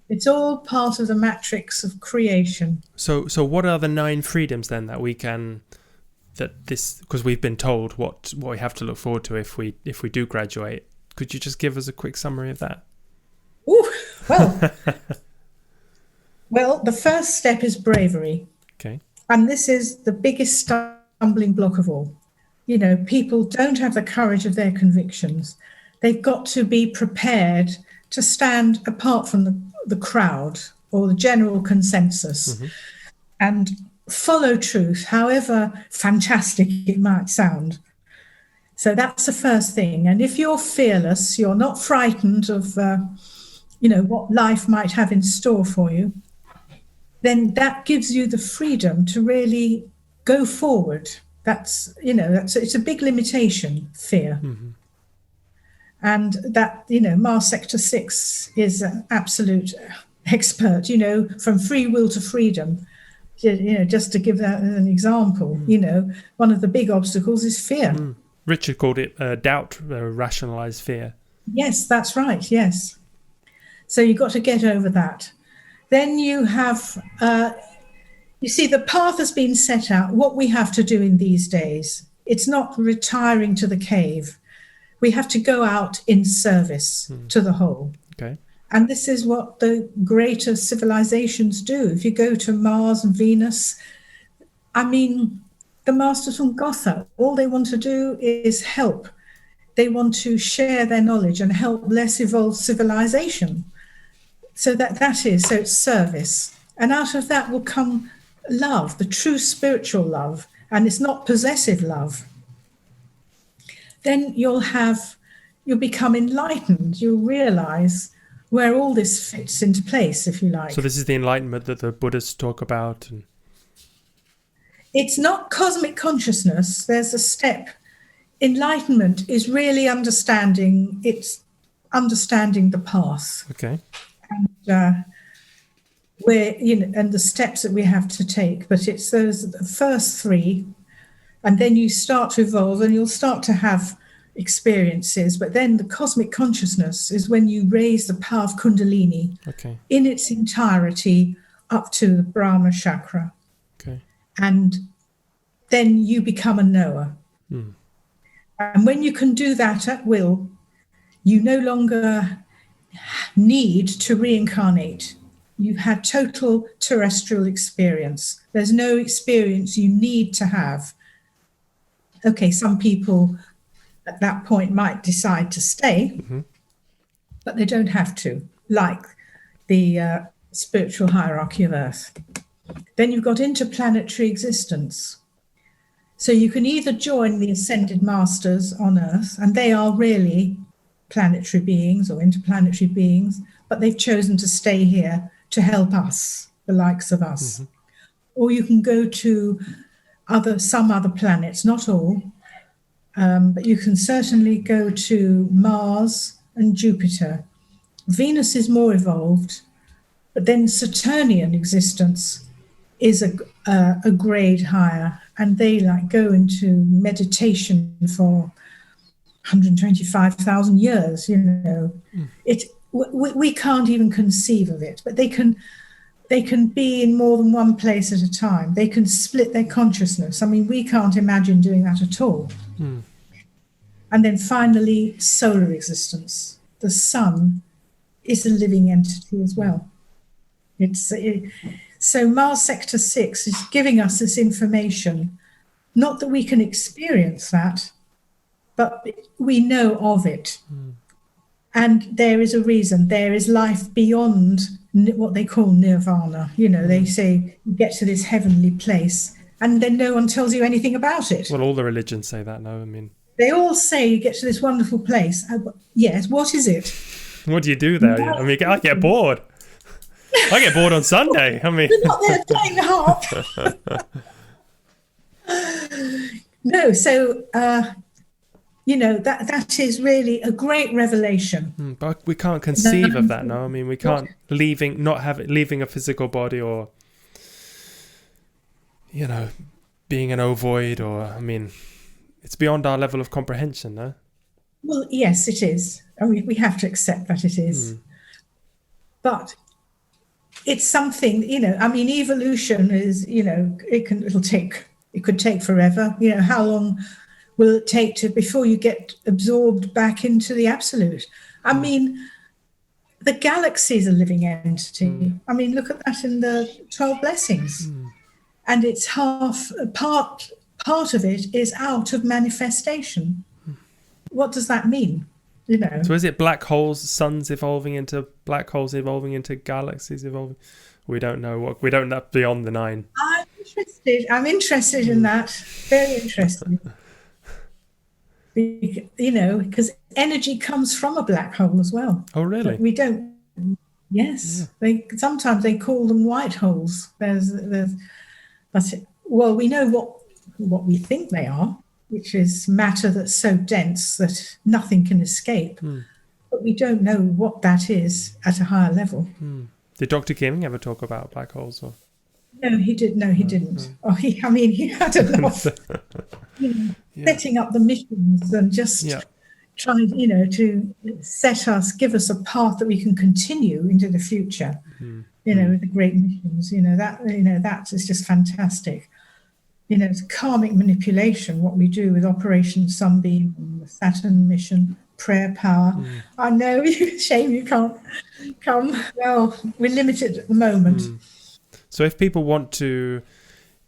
Speaker 2: It's all part of the matrix of creation.
Speaker 1: So what are the 9 freedoms then that we can, because we've been told what we have to look forward to if we do graduate? Could you just give us a quick summary of that?
Speaker 2: Well, the first step is bravery.
Speaker 1: Okay.
Speaker 2: And this is the biggest stumbling block of all. People don't have the courage of their convictions. They've got to be prepared to stand apart from the crowd or the general consensus and follow truth, however fantastic it might sound. So that's the first thing. And if you're fearless, you're not frightened of, what life might have in store for you, then that gives you the freedom to really go forward. It's a big limitation, fear. And that, Mars Sector 6 is an absolute expert, from free will to freedom. Just to give that an example, one of the big obstacles is fear.
Speaker 1: Richard called it doubt, rationalized fear.
Speaker 2: Yes, that's right, yes. So you've got to get over that. Then you have, you see, the path has been set out, what we have to do in these days. It's not retiring to the cave. We have to go out in service to the whole.
Speaker 1: Okay.
Speaker 2: And this is what the greater civilizations do. If you go to Mars and Venus, the masters from Gotha, all they want to do is help. They want to share their knowledge and help less evolved civilization. So it's service. And out of that will come love, the true spiritual love, and it's not possessive love. Then you'll become enlightened. You'll realize where all this fits into place, if you like.
Speaker 1: So this is the enlightenment that the Buddhists talk about.
Speaker 2: It's not cosmic consciousness. There's a step enlightenment is really understanding the path.
Speaker 1: Okay.
Speaker 2: Where, and the steps that we have to take. But it's those first three, and then you start to evolve and you'll start to have experiences. But then the cosmic consciousness is when you raise the power of Kundalini in its entirety up to the Brahma chakra.
Speaker 1: Okay.
Speaker 2: And then you become a knower. And when you can do that at will, you no longer need to reincarnate. You've had total terrestrial experience. There's no experience you need to have. Okay, some people at that point might decide to stay, but they don't have to, like the spiritual hierarchy of Earth. Then you've got interplanetary existence. So you can either join the ascended masters on Earth, and they are really planetary beings or interplanetary beings, but they've chosen to stay here to help us, the likes of us. Or you can go to some other planets, not all, but you can certainly go to Mars and Jupiter. Venus is more evolved, but then Saturnian existence is a grade higher, and they go into meditation for 125,000 years. We can't even conceive of it, but they can be in more than one place at a time. They can split their consciousness. I mean, we can't imagine doing that at all. And then finally, solar existence. The sun is a living entity as well. So Mars Sector 6 is giving us this information, not that we can experience that, but we know of it. And there is a reason. There is life beyond what they call nirvana. They say you get to this heavenly place, and then no one tells you anything about it.
Speaker 1: Well, all the religions say that now. I mean,
Speaker 2: they all say you get to this wonderful place. Yes, what is it?
Speaker 1: What do you do there? I mean, I get bored. I get bored on Sunday. I mean,
Speaker 2: you're not there playing the harp. No, so that is really a great revelation.
Speaker 1: But we can't conceive of that now. I mean, we can't leaving a physical body, or being an ovoid, or I mean, it's beyond our level of comprehension, no?
Speaker 2: Well, yes, it is. I mean, we have to accept that it is. But it's something, I mean, evolution is, it could take forever. How long will it take before you get absorbed back into the absolute? I mean, the galaxy is a living entity. I mean, look at that in the 12 blessings. And it's part of it is out of manifestation. What does that mean?
Speaker 1: So is it black holes, suns evolving into black holes, evolving into galaxies evolving? We don't know we don't know beyond the 9.
Speaker 2: I'm interested in that. Very interested. Because energy comes from a black hole as well.
Speaker 1: Oh, really?
Speaker 2: But we don't. Yes. Yeah. Sometimes they call them white holes. We know what we think they are, which is matter that's so dense that nothing can escape. But we don't know what that is at a higher level.
Speaker 1: Did Dr. King ever talk about black holes? Or?
Speaker 2: No, he did. No, he didn't. Oh, he had enough. Setting up the missions and just trying, to give us a path that we can continue into the future. With the great missions. That is just fantastic. It's karmic manipulation, what we do with Operation Sunbeam and the Saturn mission, prayer power. I know, shame you can't come. Well, we're limited at the moment.
Speaker 1: So if people want to,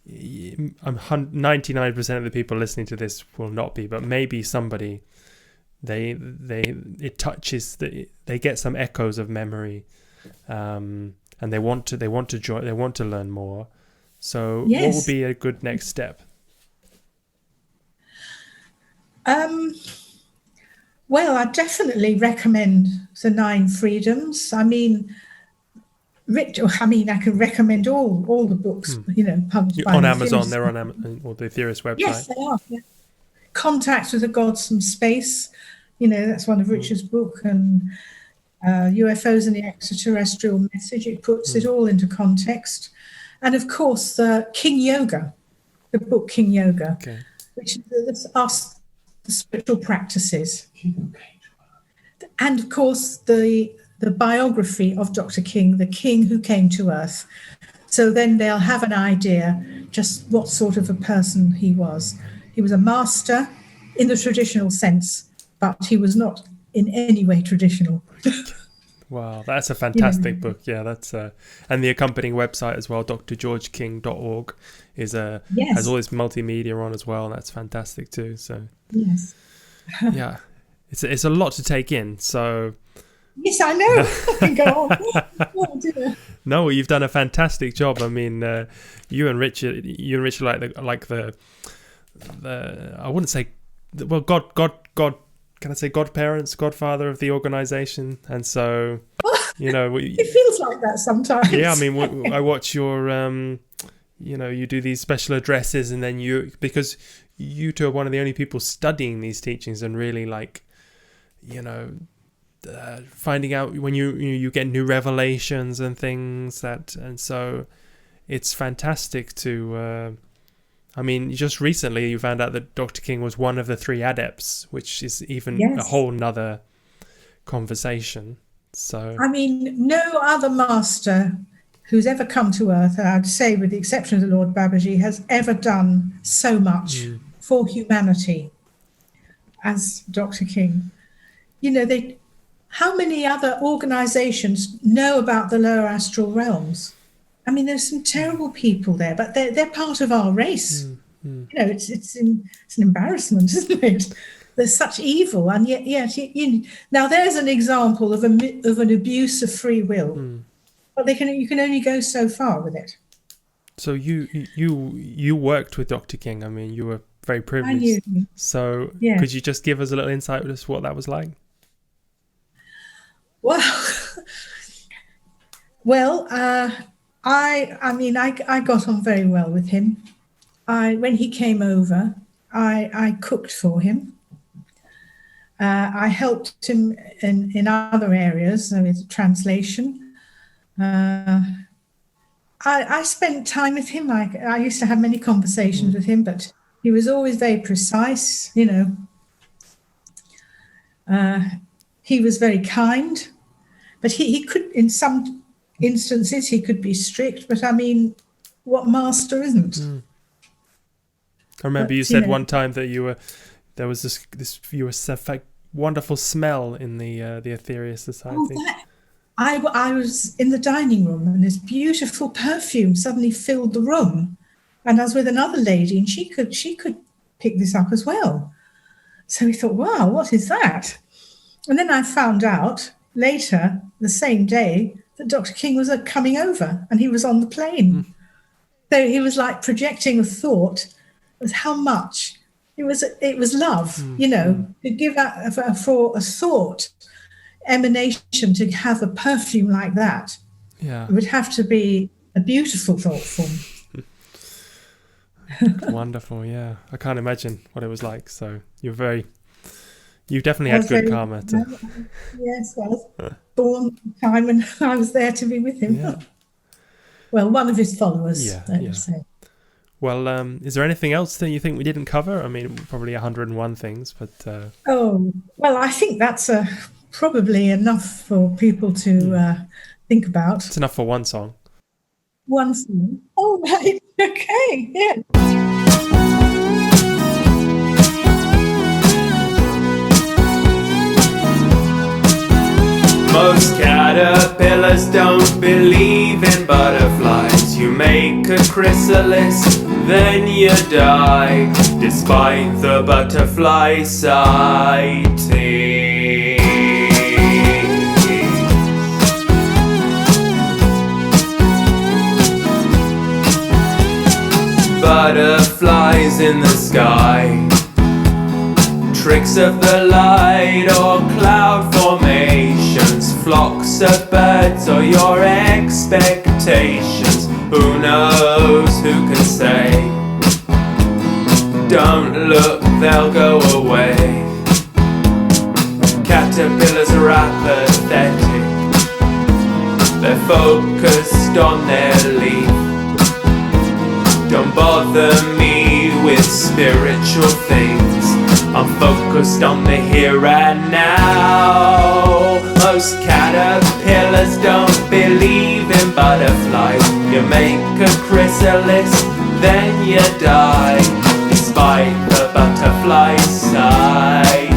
Speaker 1: 99% of the people listening to this will not be, but maybe somebody, it touches, they get some echoes of memory, and they want to join, they want to learn more. So what would be a good next step?
Speaker 2: Well, I definitely recommend the 9 Freedoms. I can recommend all the books, published by
Speaker 1: on
Speaker 2: the
Speaker 1: Amazon.
Speaker 2: Aetherius.
Speaker 1: They're on Amazon or the Aetherius website.
Speaker 2: Yes, they are. contact with the gods from space. That's one of Richard's book, and UFOs and the extraterrestrial message. It puts it all into context. And of course, King Yoga, the book King Yoga, which is us, the spiritual practices. And of course, the biography of Dr. King, the king who came to Earth. So then they'll have an idea just what sort of a person he was. He was a master in the traditional sense, but he was not in any way traditional.
Speaker 1: Wow, that's a fantastic book. Yeah, that's and the accompanying website as well, drgeorgeking.org, is has all this multimedia on as well, and that's fantastic too. So
Speaker 2: yes,
Speaker 1: yeah, it's a lot to take in. So
Speaker 2: yes, I know. I can go on. Oh, dear.
Speaker 1: No, you've done a fantastic job. I mean, you and Richard like the I wouldn't say, well, God. Can I say godparents, godfather of the organization? And so,
Speaker 2: it feels like that sometimes.
Speaker 1: Yeah, I mean, I watch your, you do these special addresses, and then because you two are one of the only people studying these teachings and really finding out when you get new revelations and things and so it's fantastic to. I mean, just recently you found out that Dr. King was one of the 3 adepts, which is even a whole nother conversation. So, I
Speaker 2: mean, no other master who's ever come to Earth, I'd say with the exception of the Lord Babaji, has ever done so much for humanity as Dr. King. How many other organizations know about the lower astral realms? I mean, there's some terrible people there, but they're part of our race. It's an embarrassment, isn't it? There's such evil, and yet now there's an example of an abuse of free will. But you can only go so far with it.
Speaker 1: So you worked with Dr. King. I mean, you were very privileged.
Speaker 2: I knew.
Speaker 1: So could you just give us a little insight as to what that was like?
Speaker 2: Well, I got on very well with him. When he came over, I cooked for him. I helped him in other areas with translation. I spent time with him. I used to have many conversations with him, but he was always very precise. He was very kind, but he could, in some instances, he could be strict. But I mean, what master isn't?
Speaker 1: I remember you said one time that there was this wonderful smell in the Aetherius Society.
Speaker 2: I was in the dining room, and this beautiful perfume suddenly filled the room, and I was with another lady, and she could pick this up as well. So we thought, wow, what is that? And then I found out later, the same day, that Dr. King was coming over, and he was on the plane. So he was like projecting a thought of how much it was love, to give out for a thought emanation, to have a perfume like that.
Speaker 1: Yeah,
Speaker 2: it would have to be a beautiful thought form.
Speaker 1: Wonderful. Yeah, I can't imagine what it was like. So you definitely had good karma.
Speaker 2: Yes, I was born time when I was there to be with him.
Speaker 1: Yeah.
Speaker 2: Well, one of his followers. Say.
Speaker 1: Well, is there anything else that you think we didn't cover? I mean, probably 101 things, but...
Speaker 2: I think that's probably enough for people to think about.
Speaker 1: It's enough for one song.
Speaker 2: One song? Oh, right. Okay, yeah.
Speaker 3: Most caterpillars don't believe in butterflies. You make a chrysalis, then you die, despite the butterfly sightings. Butterflies in the sky, tricks of the light or cloud formations, flocks of birds or your expectations. Who knows, who can say? Don't look, they'll go away. Caterpillars are apathetic. They're focused on their leaf. Don't bother me with spiritual things. I'm focused on the here and now. Most caterpillars don't believe in butterflies. You make a chrysalis, then you die, despite the butterfly sighting.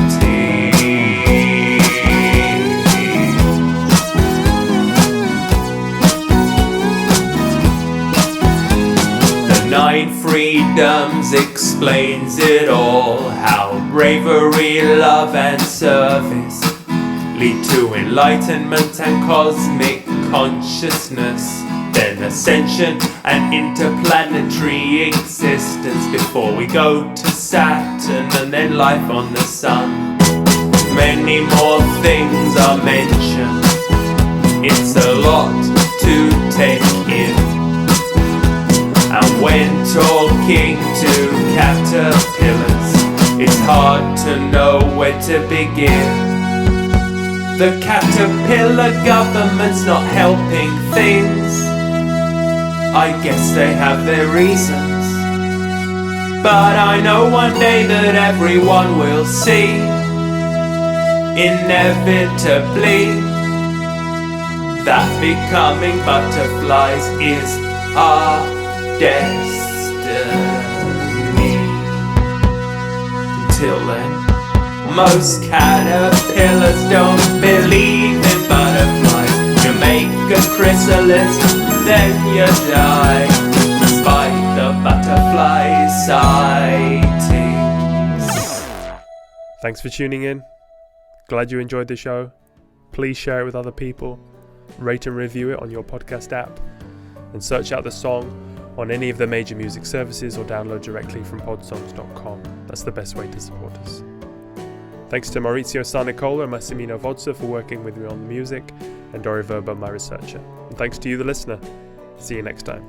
Speaker 3: The 9 Freedoms explains it all, how bravery, love and service lead to enlightenment and cosmic consciousness, then ascension and interplanetary existence, before we go to Saturn and then life on the sun. Many more things are mentioned. It's a lot to take in. And when talking to caterpillars, it's hard to know where to begin. The caterpillar government's not helping things. I guess they have their reasons. But I know one day that everyone will see, inevitably, that becoming butterflies is our destiny. Until then, most caterpillars don't believe in butterflies. You make a chrysalis, then you die, despite the butterfly sightings.
Speaker 1: Thanks for tuning in. Glad you enjoyed the show. Please share it with other people. Rate and review it on your podcast app. And search out the song on any of the major music services or download directly from podsongs.com. That's the best way to support us. Thanks to Maurizio Sarnicola and Massimino Vodza for working with me on the music, and Dori Verba, my researcher. And thanks to you, the listener. See you next time.